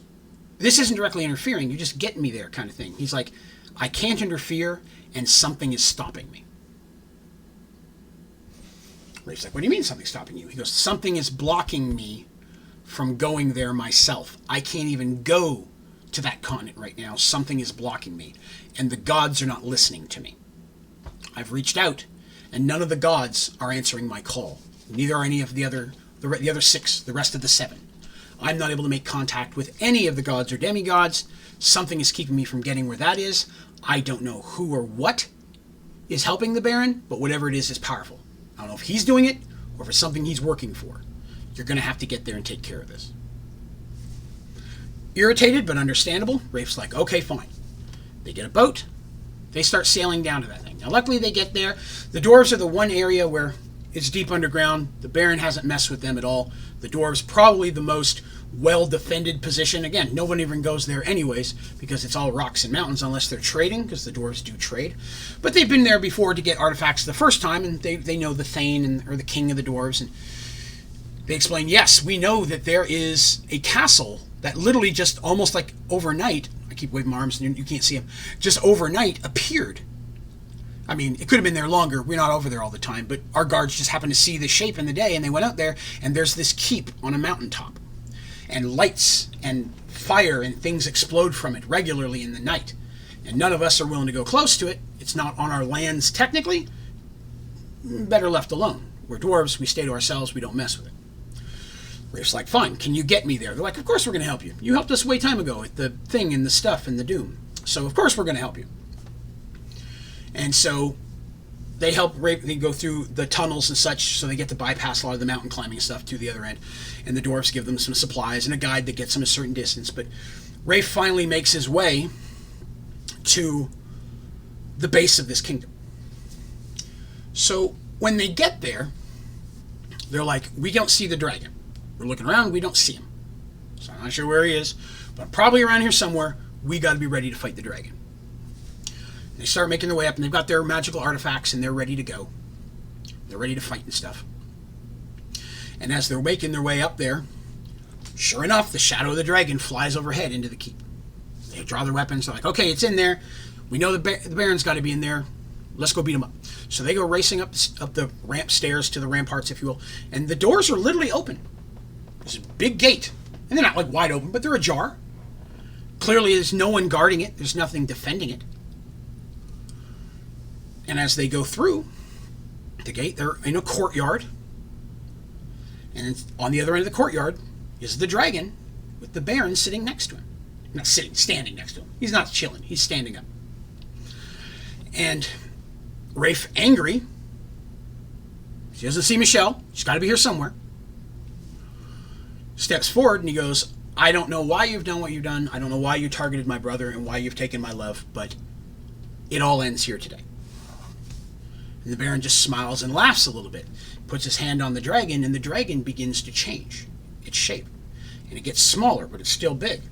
this isn't directly interfering. You're just getting me there kind of thing. He's like, I can't interfere, and something is stopping me. Rafe's like, what do you mean something's stopping you? He goes, something is blocking me from going there myself. I can't even go to that continent right now. Something is blocking me, and the gods are not listening to me. I've reached out, and none of the gods are answering my call. Neither are any of the other six, the rest of the seven. I'm not able to make contact with any of the gods or demigods. Something is keeping me from getting where that is. I don't know who or what is helping the Baron, but whatever it is powerful. I don't know if he's doing it or if it's something he's working for. You're going to have to get there and take care of this. Irritated but understandable, Rafe's like, okay, fine. They get a boat. They start sailing down to that thing. Now, luckily, they get there. The dwarves are the one area where it's deep underground. The Baron hasn't messed with them at all. The dwarves probably the most well-defended position. Again, no one even goes there anyways because it's all rocks and mountains unless they're trading, because the dwarves do trade. But they've been there before to get artifacts the first time, and they know the Thane or the king of the dwarves. And they explain, yes, we know that there is a castle that literally just almost like overnight, I keep waving my arms and you can't see them, just overnight appeared. I mean, it could have been there longer. We're not over there all the time, but our guards just happened to see the shape in the day, and they went out there, and there's this keep on a mountaintop. And lights and fire and things explode from it regularly in the night. And none of us are willing to go close to it. It's not on our lands technically. Better left alone. We're dwarves. We stay to ourselves. We don't mess with it. Rafe's like, fine, can you get me there? They're like, of course we're going to help you. You helped us way time ago at the thing and the stuff and the doom. So of course we're going to help you. And so they help Rafe. They go through the tunnels and such, so they get to bypass a lot of the mountain climbing stuff to the other end. And the dwarves give them some supplies and a guide that gets them a certain distance. But Rafe finally makes his way to the base of this kingdom. So when they get there, they're like, we don't see the dragon. We're looking around, we don't see him. So I'm not sure where he is, but probably around here somewhere. We got to be ready to fight the dragon. They start making their way up, and they've got their magical artifacts, and they're ready to go. They're ready to fight and stuff. And as they're making their way up there, sure enough, the shadow of the dragon flies overhead into the keep. They draw their weapons. They're like, okay, it's in there. We know the Baron's got to be in there. Let's go beat him up. So they go racing up the ramp stairs to the ramparts, if you will, and the doors are literally open. There's a big gate, and they're not like wide open, but they're ajar. Clearly, there's no one guarding it. There's nothing defending it. And as they go through the gate, they're in a courtyard. And on the other end of the courtyard is the dragon with the Baron sitting next to him. Not sitting, standing next to him. He's not chilling. He's standing up. And Rafe, angry, she doesn't see Michelle. She's got to be here somewhere. Steps forward and he goes, I don't know why you've done what you've done. I don't know why you targeted my brother and why you've taken my love, but it all ends here today. And the Baron just smiles and laughs a little bit, puts his hand on the dragon, and the dragon begins to change its shape. And it gets smaller, but it's still big.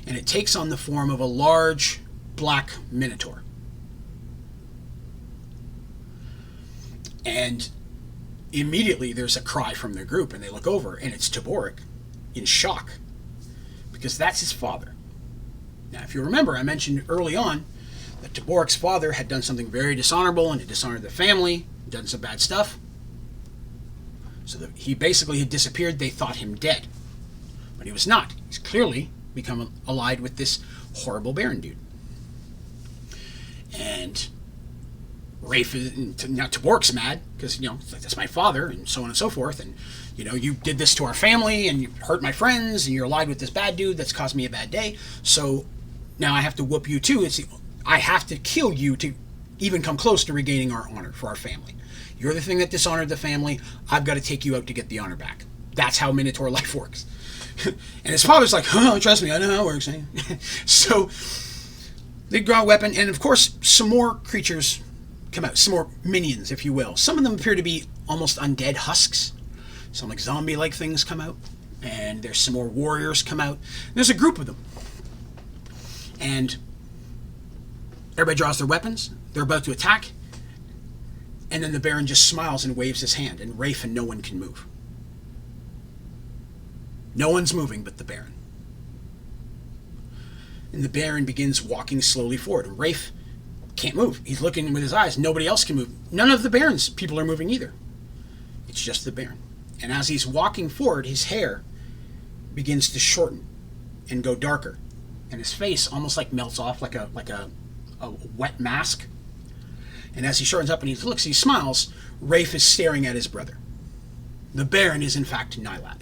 And it takes on the form of a large black minotaur. And immediately there's a cry from their group, and they look over, and it's Taborik in shock, because that's his father. Now, if you remember, I mentioned early on that Taborik's father had done something very dishonorable, and it dishonored the family, done some bad stuff. So that he basically had disappeared. They thought him dead. But he was not. He's clearly become allied with this horrible Baron dude. And Rafe is, now Taborik's mad, because, you know, it's like, that's my father, and so on and so forth, and, you know, you did this to our family, and you hurt my friends, and you're allied with this bad dude that's caused me a bad day, so now I have to whoop you too. I have to kill you to even come close to regaining our honor for our family. You're the thing that dishonored the family. I've got to take you out to get the honor back. That's how Minotaur life works. And his father's like, oh, trust me, I know how it works. So they draw a weapon, and of course, some more creatures come out, some more minions, if you will. Some of them appear to be almost undead husks. Some like zombie-like things come out, and there's some more warriors come out. There's a group of them. And everybody draws their weapons. They're about to attack. And then the Baron just smiles and waves his hand, and Rafe and no one can move. No one's moving but the Baron. And the Baron begins walking slowly forward. And Rafe can't move. He's looking with his eyes. Nobody else can move. None of the Baron's people are moving either. It's just the Baron. And as he's walking forward, his hair begins to shorten and go darker. And his face almost like melts off like a wet mask. And as he shortens up and he looks, he smiles, Rafe is staring at his brother. The Baron is in fact Nyleat.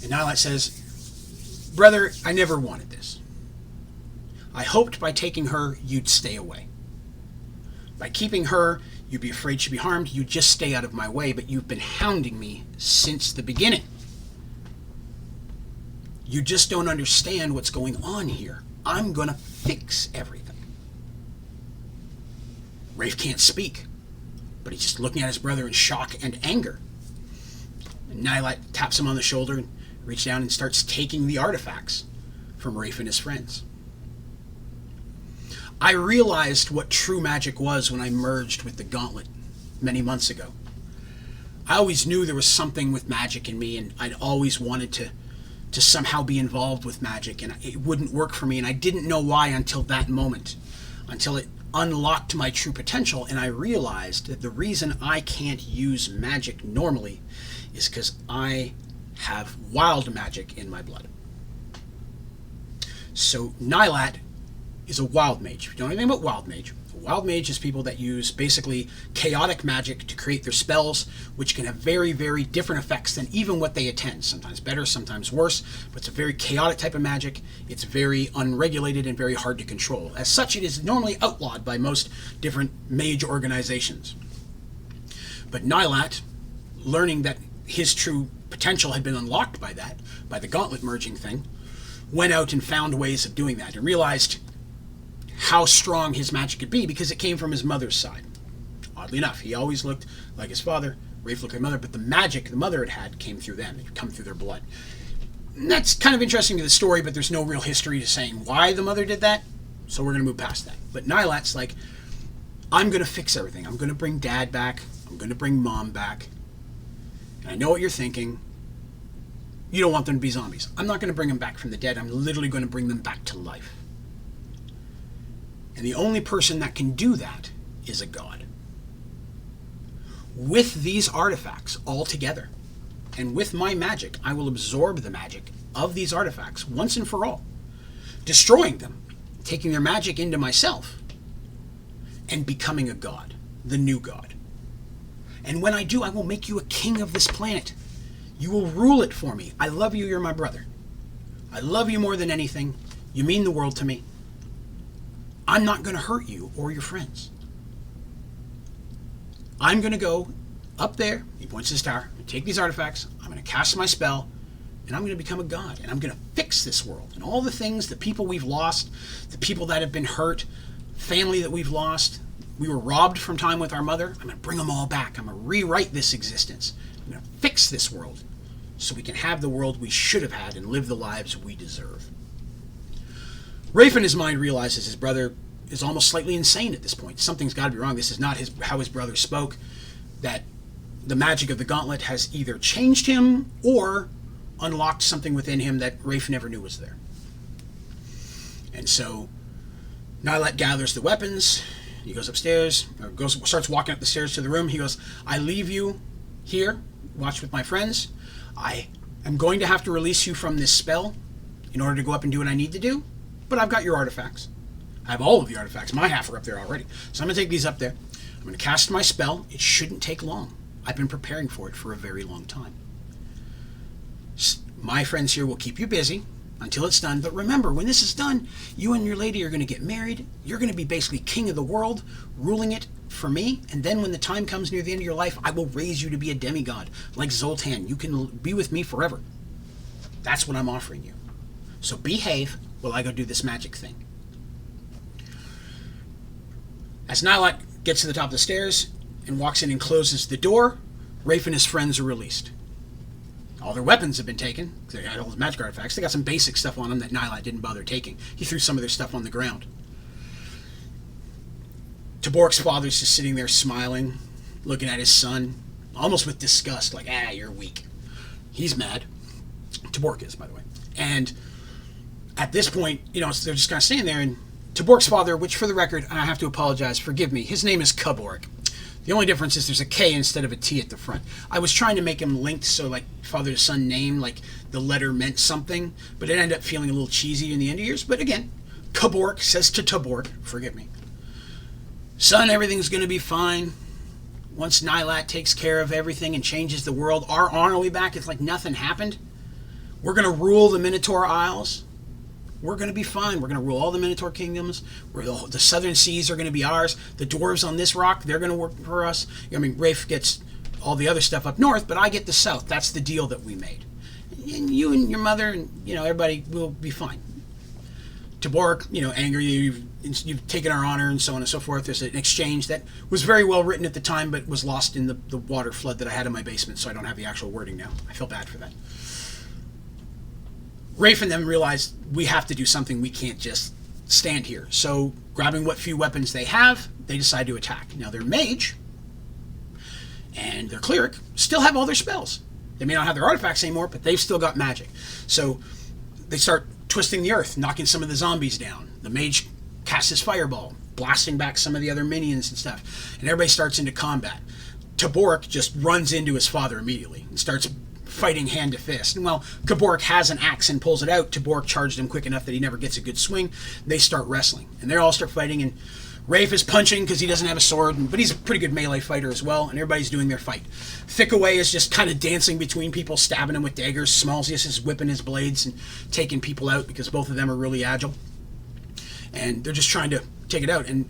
And Nyleat says, brother, I never wanted this. I hoped by taking her, you'd stay away. By keeping her, you'd be afraid she'd be harmed, you'd just stay out of my way, but you've been hounding me since the beginning. You just don't understand what's going on here. I'm going to fix everything. Rafe can't speak, but he's just looking at his brother in shock and anger. And Nyleat taps him on the shoulder and reaches down and starts taking the artifacts from Rafe and his friends. I realized what true magic was when I merged with the Gauntlet many months ago. I always knew there was something with magic in me, and I'd always wanted to somehow be involved with magic, and it wouldn't work for me, and I didn't know why until that moment, until it unlocked my true potential, and I realized that the reason I can't use magic normally is because I have wild magic in my blood. So Nyleat is a wild mage. If you don't know anything about wild mage, a wild mage is people that use basically chaotic magic to create their spells, which can have very, very different effects than even what they attend. Sometimes better, sometimes worse, but it's a very chaotic type of magic. It's very unregulated and very hard to control. As such, it is normally outlawed by most different mage organizations. But Nyleat, learning that his true potential had been unlocked by that, by the gauntlet merging thing, went out and found ways of doing that and realized how strong his magic could be because it came from his mother's side. Oddly enough, he always looked like his father, Rafe looked like mother, but the magic the mother had came through them. It had come through their blood. And that's kind of interesting to the story, but there's no real history to saying why the mother did that, so we're going to move past that. But Nyleat's like, I'm going to fix everything. I'm going to bring Dad back. I'm going to bring Mom back. And I know what you're thinking. You don't want them to be zombies. I'm not going to bring them back from the dead. I'm literally going to bring them back to life. And the only person that can do that is a god. With these artifacts all together, and with my magic, I will absorb the magic of these artifacts once and for all, destroying them, taking their magic into myself, and becoming a god, the new god. And when I do, I will make you a king of this planet. You will rule it for me. I love you, you're my brother. I love you more than anything. You mean the world to me. I'm not going to hurt you or your friends. I'm going to go up there, he points to his tower, I'm going to take these artifacts, I'm going to cast my spell, and I'm going to become a god, and I'm going to fix this world. And all the things, the people we've lost, the people that have been hurt, family that we've lost, we were robbed from time with our mother, I'm going to bring them all back. I'm going to rewrite this existence. I'm going to fix this world so we can have the world we should have had and live the lives we deserve. Rafe in his mind realizes his brother is almost slightly insane at this point. Something's got to be wrong. This is not how his brother spoke. That the magic of the gauntlet has either changed him or unlocked something within him that Rafe never knew was there. And so Nyleat gathers the weapons. He goes upstairs, or starts walking up the stairs to the room. He goes, I leave you here, watch with my friends. I am going to have to release you from this spell in order to go up and do what I need to do. But I've got your artifacts. I have all of the artifacts. My half are up there already. So I'm going to take these up there. I'm going to cast my spell. It shouldn't take long. I've been preparing for it for a very long time. My friends here will keep you busy until it's done. But remember, when this is done, you and your lady are going to get married. You're going to be basically king of the world, ruling it for me. And then when the time comes near the end of your life, I will raise you to be a demigod like Zoltan. You can be with me forever. That's what I'm offering you. So behave while I go do this magic thing. As Nyleat gets to the top of the stairs and walks in and closes the door, Rafe and his friends are released. All their weapons have been taken. They got all the magic artifacts. They got some basic stuff on them that Nyleat didn't bother taking. He threw some of their stuff on the ground. Tabork's father's just sitting there smiling, looking at his son, almost with disgust, like, you're weak. He's mad. Tabork is, by the way. And at this point, they're just kind of standing there, and Tabork's father, which for the record, I have to apologize, forgive me, his name is Kabork. The only difference is there's a K instead of a T at the front. I was trying to make him linked so like father to son name, like the letter meant something, but it ended up feeling a little cheesy in the end of years. But again, Kabork says to Tabork, forgive me, son, everything's going to be fine. Once Nyleat takes care of everything and changes the world, our honor will be back. It's like nothing happened. We're going to rule the Minotaur Isles. We're going to be fine. We're going to rule all the Minotaur kingdoms. The southern seas are going to be ours. The dwarves on this rock, they're going to work for us. Rafe gets all the other stuff up north, but I get the south. That's the deal that we made. you and your mother and, everybody will be fine. Tabork, angry, you've taken our honor and so on and so forth. There's an exchange that was very well written at the time, but was lost in the water flood that I had in my basement, so I don't have the actual wording now. I feel bad for that. Rafe and them realize we have to do something. We can't just stand here. So, grabbing what few weapons they have, they decide to attack. Now, their mage and their cleric still have all their spells. They may not have their artifacts anymore, but they've still got magic. So, they start twisting the earth, knocking some of the zombies down. The mage casts his fireball, blasting back some of the other minions and stuff. And everybody starts into combat. Tabork just runs into his father immediately and starts fighting hand to fist. And while Tabork has an axe and pulls it out, Tabork charged him quick enough that he never gets a good swing. They start wrestling. And they all start fighting, and Rafe is punching because he doesn't have a sword, but he's a pretty good melee fighter as well, and everybody's doing their fight. Thickaway is just kind of dancing between people, stabbing them with daggers. Smalsius is whipping his blades and taking people out because both of them are really agile. And they're just trying to take it out. And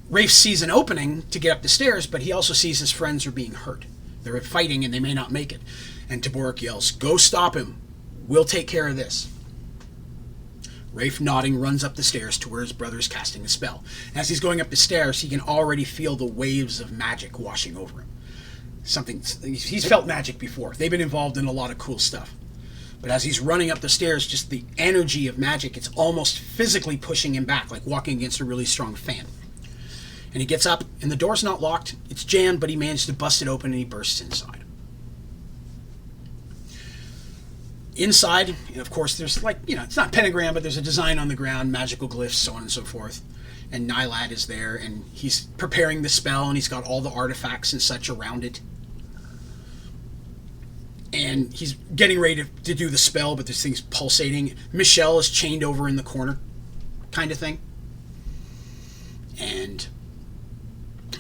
Rafe sees an opening to get up the stairs, but he also sees his friends are being hurt. They're fighting and they may not make it. And Tabork yells, "Go stop him. We'll take care of this." Rafe, nodding, runs up the stairs to where his brother is casting a spell. As he's going up the stairs, he can already feel the waves of magic washing over him. He's felt magic before. They've been involved in a lot of cool stuff. But as he's running up the stairs, just the energy of magic, it's almost physically pushing him back, like walking against a really strong fan. And he gets up, and the door's not locked. It's jammed, but he managed to bust it open, and he bursts inside. Inside, of course, there's it's not pentagram, but there's a design on the ground, magical glyphs, so on and so forth. And Nyleat is there, and he's preparing the spell, and he's got all the artifacts and such around it. And he's getting ready to do the spell, but this thing's pulsating. Michelle is chained over in the corner, kind of thing. And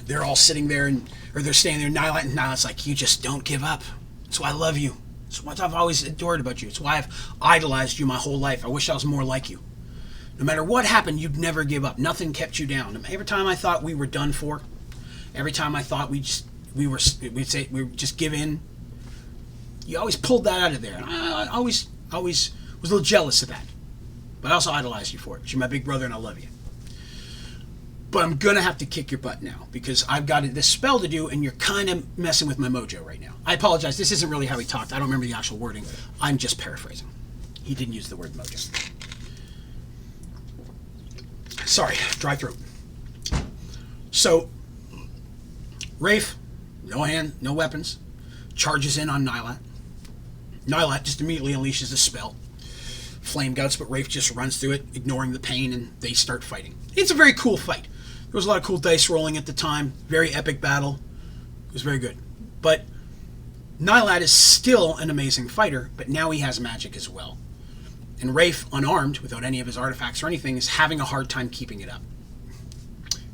they're all sitting there, or they're standing there, and Nyleat's like, "You just don't give up. That's why I love you. It's what I've always adored about you. It's why I've idolized you my whole life. I wish I was more like you. No matter what happened, you'd never give up. Nothing kept you down. Every time I thought we were done for, every time I thought we'd just give in, you always pulled that out of there. And I always was a little jealous of that. But I also idolized you for it. You're my big brother and I love you. But I'm going to have to kick your butt now because I've got this spell to do and you're kind of messing with my mojo right now. I apologize. This isn't really how he talked. I don't remember the actual wording. I'm just paraphrasing. He didn't use the word mojo. Sorry, dry throat. So, Rafe, no hand, no weapons, charges in on Nyleat. Nyleat just immediately unleashes a spell. Flame guts, but Rafe just runs through it, ignoring the pain, and they start fighting. It's a very cool fight. There was a lot of cool dice rolling at the time. Very epic battle. It was very good. But Nyleat is still an amazing fighter, but now he has magic as well. And Rafe, unarmed, without any of his artifacts or anything, is having a hard time keeping it up.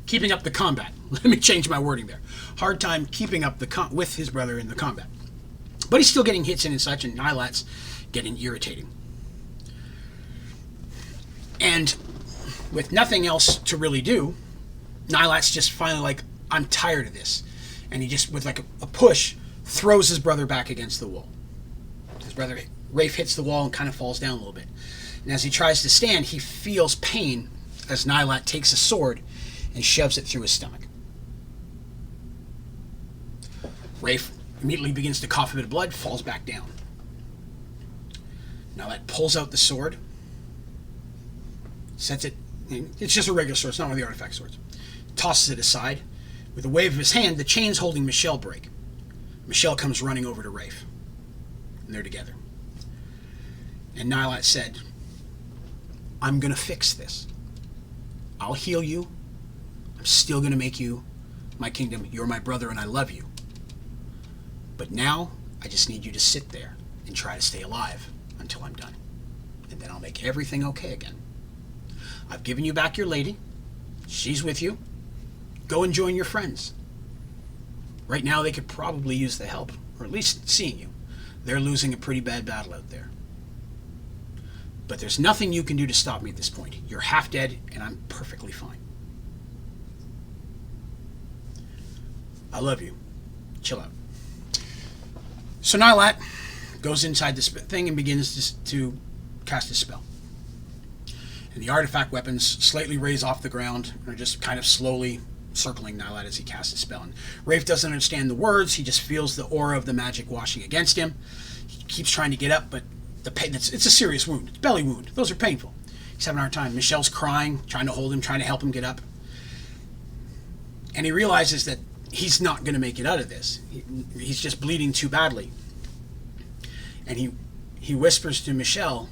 Keeping up the combat. Let me change my wording there. Hard time keeping up with his brother in the combat. But he's still getting hits in and such, and Nyleat's getting irritating. And with nothing else to really do, Nyleat's just finally like, I'm tired of this. And he just, with like a push, throws his brother back against the wall. His brother, Rafe, hits the wall and kind of falls down a little bit. And as he tries to stand, he feels pain as Nyleat takes a sword and shoves it through his stomach. Rafe immediately begins to cough a bit of blood, falls back down. Nyleat pulls out the sword, sets it, it's just a regular sword, it's not one of the artifact swords. Tosses it aside. With a wave of his hand, the chains holding Michelle break. Michelle comes running over to Rafe. And they're together. And Nyleat said, I'm going to fix this. I'll heal you. I'm still going to make you my kingdom. You're my brother and I love you. But now, I just need you to sit there and try to stay alive until I'm done. And then I'll make everything okay again. I've given you back your lady. She's with you. Go and join your friends. Right now, they could probably use the help, or at least seeing you. They're losing a pretty bad battle out there. But there's nothing you can do to stop me at this point. You're half dead, and I'm perfectly fine. I love you. Chill out. So Nyleat goes inside the thing and begins to cast a spell. And the artifact weapons slightly raise off the ground and are just kind of slowly circling Nyleat as he casts a spell. And Rafe doesn't understand the words. He just feels the aura of the magic washing against him. He keeps trying to get up, but the pain, it's a serious wound. It's a belly wound. Those are painful. He's having a hard time. Michelle's crying, trying to hold him, trying to help him get up. And he realizes that he's not going to make it out of this. He's just bleeding too badly. And he whispers to Michelle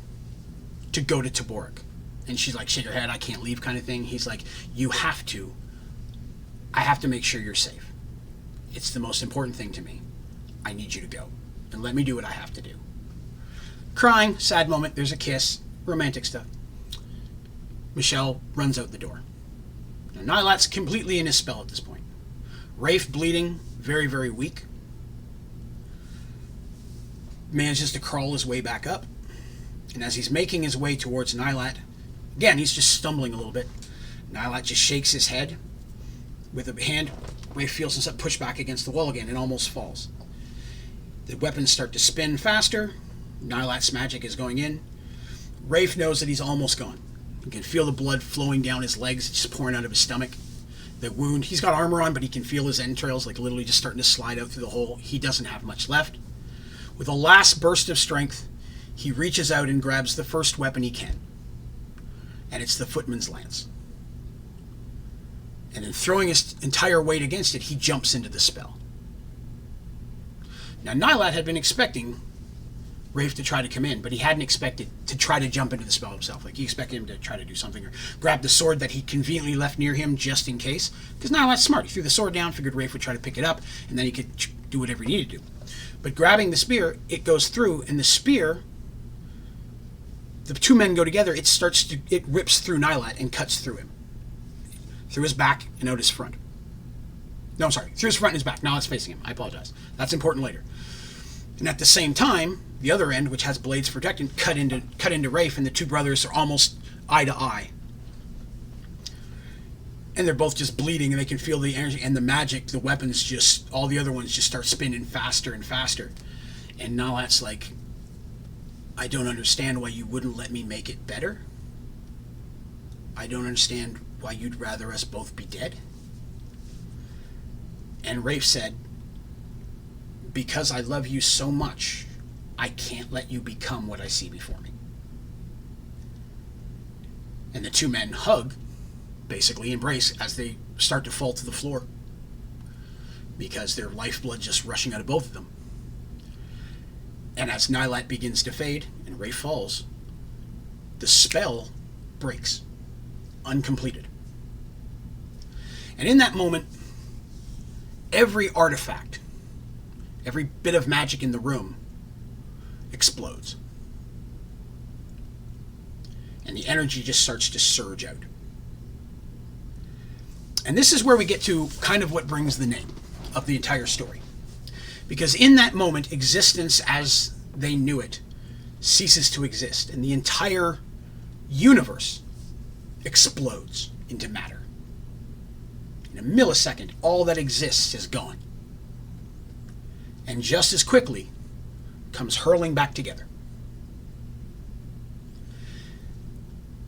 to go to Taborik. And she's like, shake her head, I can't leave kind of thing. He's like, you have to. I have to make sure you're safe. It's the most important thing to me. I need you to go. And let me do what I have to do. Crying, sad moment, there's a kiss, romantic stuff. Michelle runs out the door. Now, Nyleat's completely in his spell at this point. Rafe bleeding, very, very weak. Manages to crawl his way back up. And as he's making his way towards Nyleat, again, he's just stumbling a little bit. Nyleat just shakes his head. With a hand, Rafe feels himself push back against the wall again and almost falls. The weapons start to spin faster. Nyleat's magic is going in. Rafe knows that he's almost gone. He can feel the blood flowing down his legs, just pouring out of his stomach. The wound, he's got armor on, but he can feel his entrails like literally just starting to slide out through the hole. He doesn't have much left. With a last burst of strength, he reaches out and grabs the first weapon he can. And it's the footman's lance. And then throwing his entire weight against it, he jumps into the spell. Now, Nyleat had been expecting Rafe to try to come in, but he hadn't expected to try to jump into the spell himself. Like, he expected him to try to do something or grab the sword that he conveniently left near him just in case. Because Nyleat's smart. He threw the sword down, figured Rafe would try to pick it up, and then he could do whatever he needed to do. But grabbing the spear, it goes through, and the spear, the two men go together, it rips through Nyleat and cuts through him. Through his back and out his front. No, I'm sorry. Through his front and his back. Now it's facing him. I apologize. That's important later. And at the same time, the other end, which has blades protecting, cut into Rafe, and the two brothers are almost eye to eye. And they're both just bleeding, and they can feel the energy and the magic, the weapons just, all the other ones just start spinning faster and faster. And Nyleat's like, I don't understand why you wouldn't let me make it better. I don't understand why you'd rather us both be dead. And Rafe said, because I love you so much, I can't let you become what I see before me. And the two men hug, basically embrace, as they start to fall to the floor, because their lifeblood just rushing out of both of them. And as Nyleat begins to fade and Rafe falls, the spell breaks, uncompleted. And in that moment, every artifact, every bit of magic in the room explodes. And the energy just starts to surge out. And this is where we get to kind of what brings the name of the entire story. Because in that moment, existence as they knew it ceases to exist, and the entire universe explodes into matter. In a millisecond, all that exists is gone. And just as quickly comes hurling back together.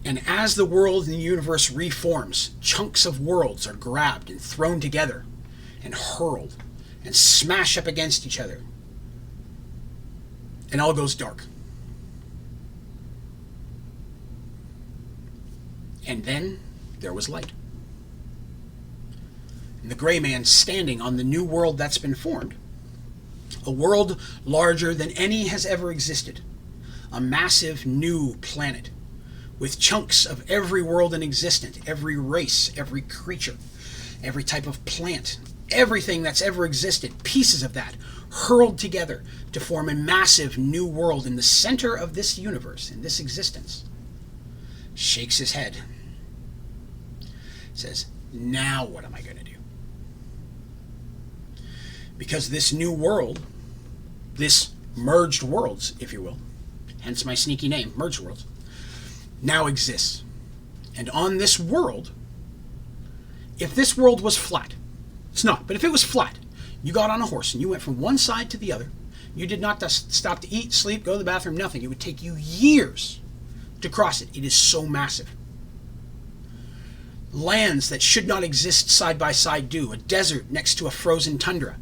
And as the world and the universe reforms, chunks of worlds are grabbed and thrown together and hurled and smash up against each other. And all goes dark. And then there was light. And the gray man standing on the new world that's been formed. A world larger than any has ever existed. A massive new planet with chunks of every world in existence, every race, every creature, every type of plant, everything that's ever existed, pieces of that hurled together to form a massive new world in the center of this universe, in this existence. Shakes his head. Says, now what am I going to do? Because this new world, this merged worlds, if you will, hence my sneaky name, Mergeworlds, now exists. And on this world, if this world was flat, it's not, but if it was flat, you got on a horse and you went from one side to the other, You did not stop to eat, sleep, go to the bathroom, nothing. It would take you years to cross it. It is so massive. Lands that should not exist side by side do. A desert next to a frozen tundra.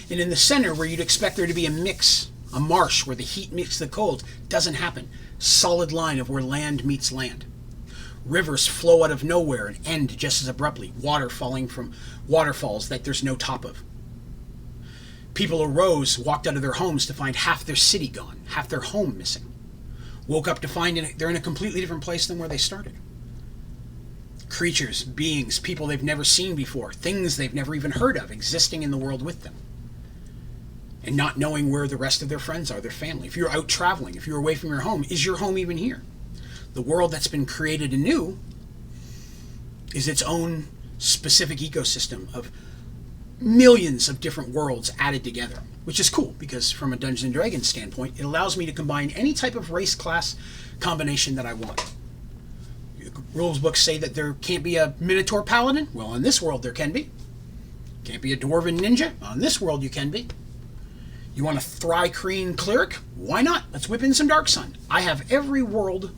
And in the center, where you'd expect there to be a mix, a marsh where the heat meets the cold, doesn't happen. Solid line of where land meets land. Rivers flow out of nowhere and end just as abruptly. Water falling from waterfalls that there's no top of. People arose, walked out of their homes to find half their city gone, half their home missing. Woke up to find they're in a completely different place than where they started. Creatures, beings, people they've never seen before, things they've never even heard of existing in the world with them. And not knowing where the rest of their friends are, their family. If you're out traveling, if you're away from your home, is your home even here? The world that's been created anew is its own specific ecosystem of millions of different worlds added together, which is cool because from a Dungeons & Dragons standpoint, it allows me to combine any type of race class combination that I want. Rules books say that there can't be a Minotaur Paladin. Well, in this world there can be. Can't be a Dwarven Ninja. Well, in this world you can be. You want a Thri-Kreen Cleric? Why not? Let's whip in some Dark Sun. I have every world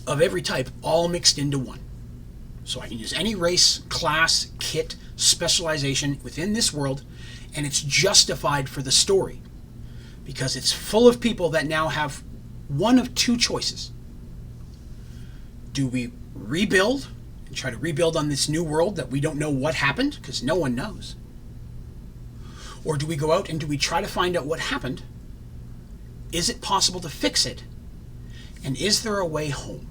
of every type all mixed into one. So I can use any race, class, kit, specialization within this world, and it's justified for the story because it's full of people that now have one of two choices. Do we rebuild and try to rebuild on this new world that we don't know what happened because no one knows? Or do we go out and do we try to find out what happened? Is it possible to fix it? And is there a way home?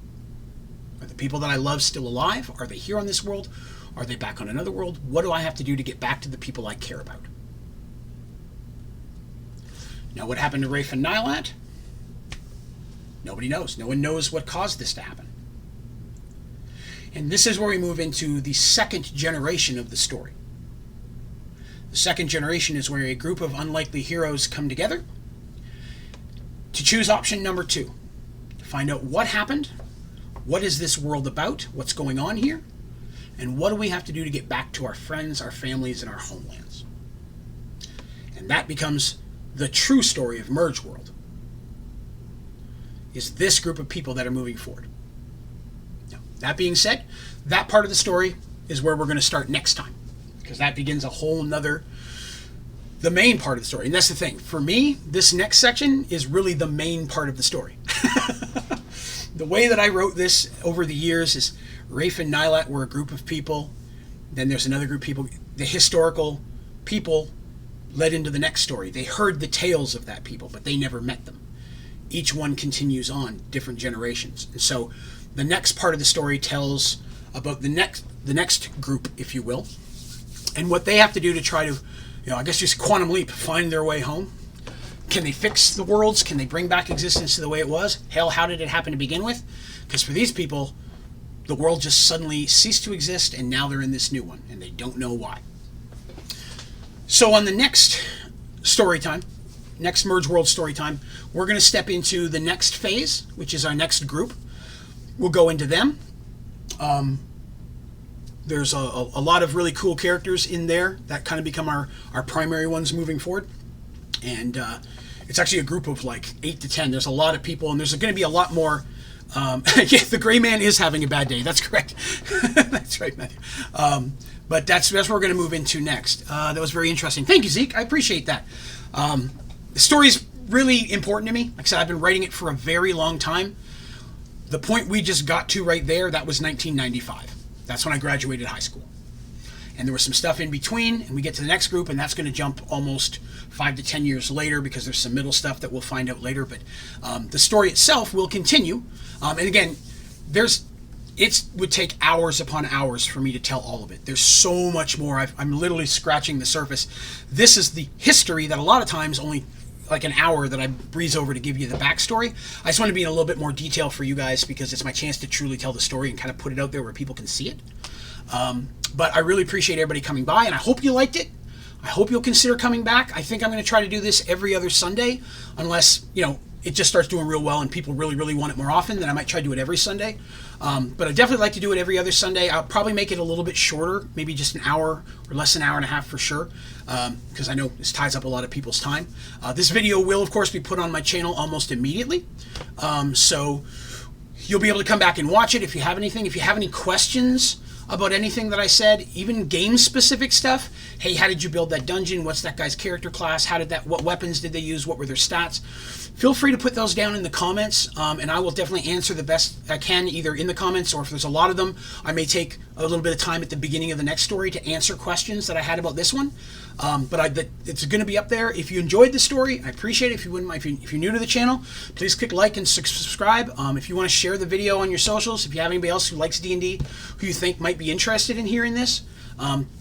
Are the people that I love still alive? Are they here on this world? Are they back on another world? What do I have to do to get back to the people I care about? Now, what happened to Rafe and Nyleat? Nobody knows. No one knows what caused this to happen. And this is where we move into the second generation of the story. The second generation is where a group of unlikely heroes come together to choose option number 2. To find out what happened, what is this world about, what's going on here, and what do we have to do to get back to our friends, our families, and our homelands. And that becomes the true story of Mergeworld. Is this group of people that are moving forward. Now, that being said, that part of the story is where we're going to start next time. Because that begins a whole nother, the main part of the story. And that's the thing. For me, this next section is really the main part of the story. The way that I wrote this over the years is Rafe and Nyleat were a group of people. Then there's another group of people. The historical people led into the next story. They heard the tales of that people, but they never met them. Each one continues on, different generations. And so the next part of the story tells about the next group, if you will, and what they have to do to try to, I guess just quantum leap, find their way home. Can they fix the worlds? Can they bring back existence to the way it was? Hell, how did it happen to begin with? Because for these people, the world just suddenly ceased to exist, and now they're in this new one, and they don't know why. So on the next story time, next Mergeworld story time, we're going to step into the next phase, which is our next group. We'll go into them. There's a lot of really cool characters in there that kind of become our primary ones moving forward. And it's actually a group of like 8 to 10. There's a lot of people, and there's going to be a lot more. Yeah, the gray man is having a bad day. That's correct. That's right, Matthew. But that's where we're going to move into next. That was very interesting. Thank you, Zeke. I appreciate that. The story's really important to me. Like I said, I've been writing it for a very long time. The point we just got to right there, that was 1995. That's when I graduated high school. And there was some stuff in between, and we get to the next group, and that's going to jump almost 5 to 10 years later because there's some middle stuff that we'll find out later. But the story itself will continue. And again, it would take hours upon hours for me to tell all of it. There's so much more. I'm literally scratching the surface. This is the history that a lot of times only like an hour that I breeze over to give you the backstory. I just want to be in a little bit more detail for you guys because it's my chance to truly tell the story and kind of put it out there where people can see it. But I really appreciate everybody coming by, and I hope you liked it. I hope you'll consider coming back. I think I'm going to try to do this every other Sunday, unless, it just starts doing real well and people really, really want it more often, then I might try to do it every Sunday. But I definitely like to do it every other Sunday. I'll probably make it a little bit shorter, maybe just an hour or less than an hour and a half for sure, because I know this ties up a lot of people's time. This video will, of course, be put on my channel almost immediately. So you'll be able to come back and watch it if you have anything. If you have any questions about anything that I said, even game-specific stuff. Hey, how did you build that dungeon? What's that guy's character class? What weapons did they use? What were their stats? Feel free to put those down in the comments, and I will definitely answer the best I can, either in the comments or if there's a lot of them, I may take a little bit of time at the beginning of the next story to answer questions that I had about this one. But it's going to be up there. If you enjoyed the story, I appreciate it. If you wouldn't mind, if you're new to the channel, please click like and subscribe. If you want to share the video on your socials, if you have anybody else who likes D&D who you think might be interested in hearing this,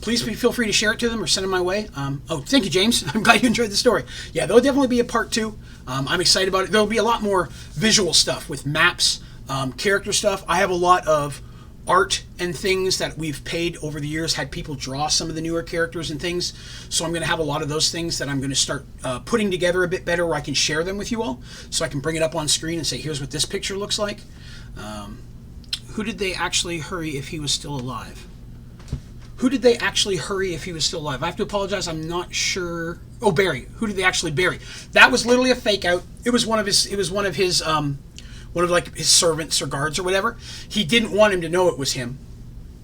please feel free to share it to them or send them my way. Oh, thank you, James. I'm glad you enjoyed the story. Yeah, there'll definitely be a part 2. I'm excited about it. There'll be a lot more visual stuff with maps, character stuff. I have a lot of art and things that we've paid over the years, had people draw some of the newer characters and things. So I'm going to have a lot of those things that I'm going to start putting together a bit better where I can share them with you all. So I can bring it up on screen and say, here's what this picture looks like. Who did they actually hurry if he was still alive? Who did they actually hurry if he was still alive? I have to apologize. I'm not sure. Oh, Barry. Who did they actually bury? That was literally a fake out. It was one of his like his servants or guards or whatever. He didn't want him to know it was him,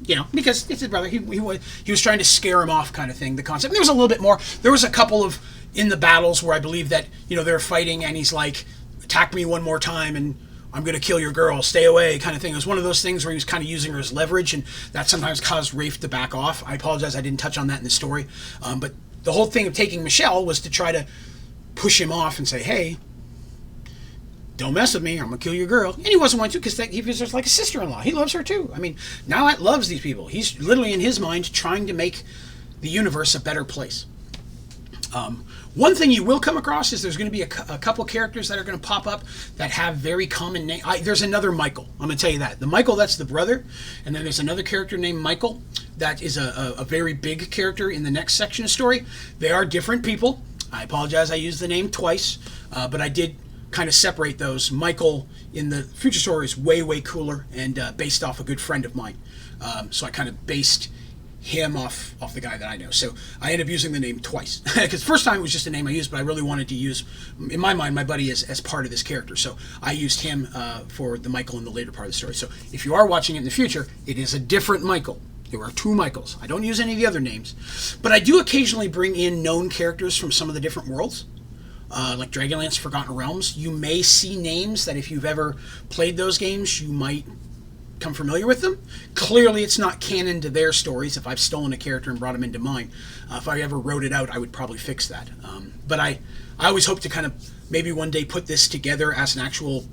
you know, because it's his brother. He was trying to scare him off, kind of thing. The concept. And there was a little bit more. There was a couple of in the battles where I believe that, you know, they're fighting and he's like, attack me one more time and I'm going to kill your girl, stay away, kind of thing. It was one of those things where he was kind of using her as leverage, and that sometimes caused Rafe to back off. I apologize, I didn't touch on that in the story. But the whole thing of taking Michelle was to try to push him off and say, hey, don't mess with me, I'm going to kill your girl. And he wasn't going to, because he was just like a sister-in-law. He loves her too. I mean, Nyleat loves these people. He's literally, in his mind, trying to make the universe a better place. One thing you will come across is there's going to be a couple characters that are going to pop up that have very common names. There's another Michael. I'm going to tell you that. The Michael, that's the brother. And then there's another character named Michael that is a very big character in the next section of story. They are different people. I apologize, I used the name twice. But I did kind of separate those. Michael in the future story is way, way cooler and based off a good friend of mine. So I kind of based him off the guy that I know. So I ended up using the name twice. Because the first time it was just a name I used, but I really wanted to use, in my mind, my buddy as part of this character. So I used him for the Michael in the later part of the story. So if you are watching it in the future, it is a different Michael. There are 2 Michaels. I don't use any of the other names. But I do occasionally bring in known characters from some of the different worlds. Like Dragonlance Forgotten Realms. You may see names that if you've ever played those games, you might come familiar with them. Clearly it's not canon to their stories. If I've stolen a character and brought him into mine, if I ever wrote it out, I would probably fix that. But I always hope to kind of maybe one day put this together as an actual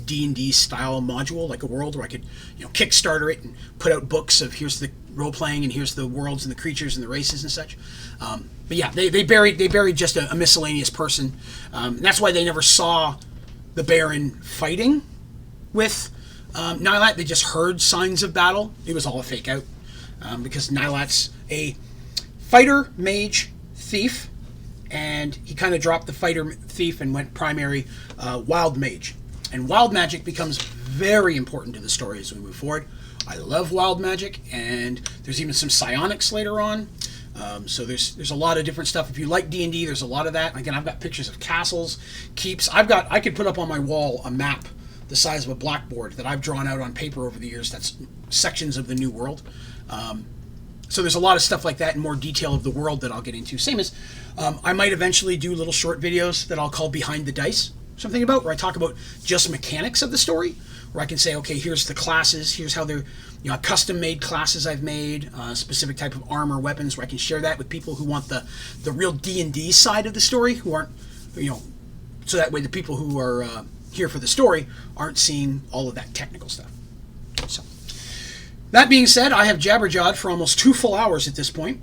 D&D style module, like a world where I could, you know, Kickstarter it and put out books of here's the role playing and here's the worlds and the creatures and the races and such. But yeah, they buried just a miscellaneous person. And that's why they never saw the Baron fighting with Nyleat. They just heard signs of battle. It was all a fake out because Nyleat's a fighter, mage, thief, and he kind of dropped the fighter thief and went primary wild mage. And wild magic becomes very important to the story as we move forward. I love wild magic, and there's even some psionics later on. So there's a lot of different stuff. If you like D&D, there's a lot of that. Again, I've got pictures of castles, keeps. I could put up on my wall a map the size of a blackboard that I've drawn out on paper over the years. That's sections of the new world. So there's a lot of stuff like that and more detail of the world that I'll get into. Same as I might eventually do little short videos that I'll call Behind the Dice, something about, where I talk about just mechanics of the story, where I can say, okay, here's the classes, here's how they're, you know, custom-made classes I've made, specific type of armor, weapons, where I can share that with people who want the real D&D side of the story, who aren't, you know, so that way the people who are here for the story aren't seeing all of that technical stuff. So, that being said, I have jabberjawed for almost 2 full hours at this point.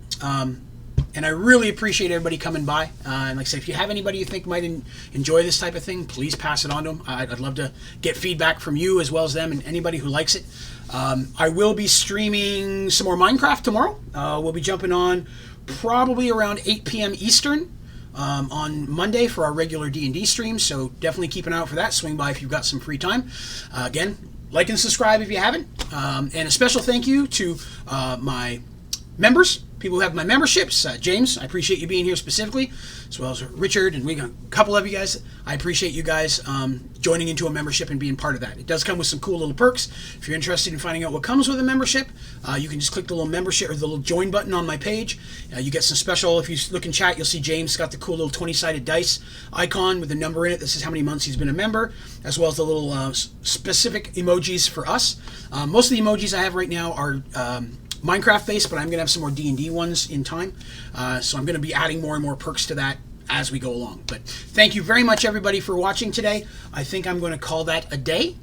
And I really appreciate everybody coming by. And like I said, if you have anybody you think might enjoy this type of thing, please pass it on to them. I'd love to get feedback from you as well as them and anybody who likes it. I will be streaming some more Minecraft tomorrow. We'll be jumping on probably around 8 p.m. Eastern. on Monday for our regular D&D stream, so definitely keep an eye out for that. Swing by if you've got some free time. Again, like and subscribe if you haven't. And a special thank you to my members, people who have my memberships. James, I appreciate you being here specifically, as well as Richard, and we got a couple of you guys. I appreciate you guys joining into a membership and being part of that. It does come with some cool little perks. If you're interested in finding out what comes with a membership, you can just click the little membership or the little join button on my page. You get some special, if you look in chat, you'll see James got the cool little 20-sided dice icon with a number in it. This is how many months he's been a member, as well as the little specific emojis for us. Most of the emojis I have right now are Minecraft based, but I'm going to have some more D&D ones in time. So I'm going to be adding more and more perks to that as we go along. But thank you very much, everybody, for watching today. I think I'm going to call that a day.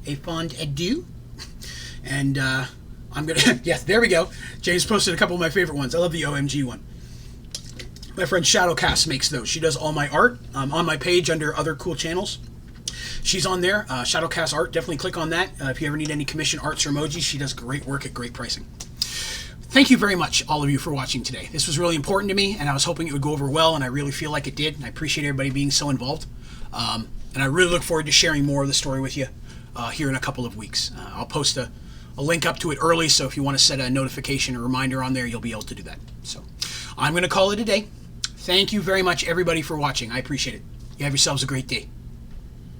A fond adieu. And I'm going to... yes, there we go. James posted a couple of my favorite ones. I love the OMG one. My friend Shadowcast makes those. She does all my art on my page under other cool channels. She's on there. Shadowcast Art. Definitely click on that. If you ever need any commission arts or emojis, she does great work at great pricing. Thank you very much, all of you, for watching today. This was really important to me, and I was hoping it would go over well, and I really feel like it did. And I appreciate everybody being so involved. And I really look forward to sharing more of the story with you here in a couple of weeks. I'll post a link up to it early, so if you want to set a notification or reminder on there, you'll be able to do that. So I'm going to call it a day. Thank you very much, everybody, for watching. I appreciate it. You have yourselves a great day.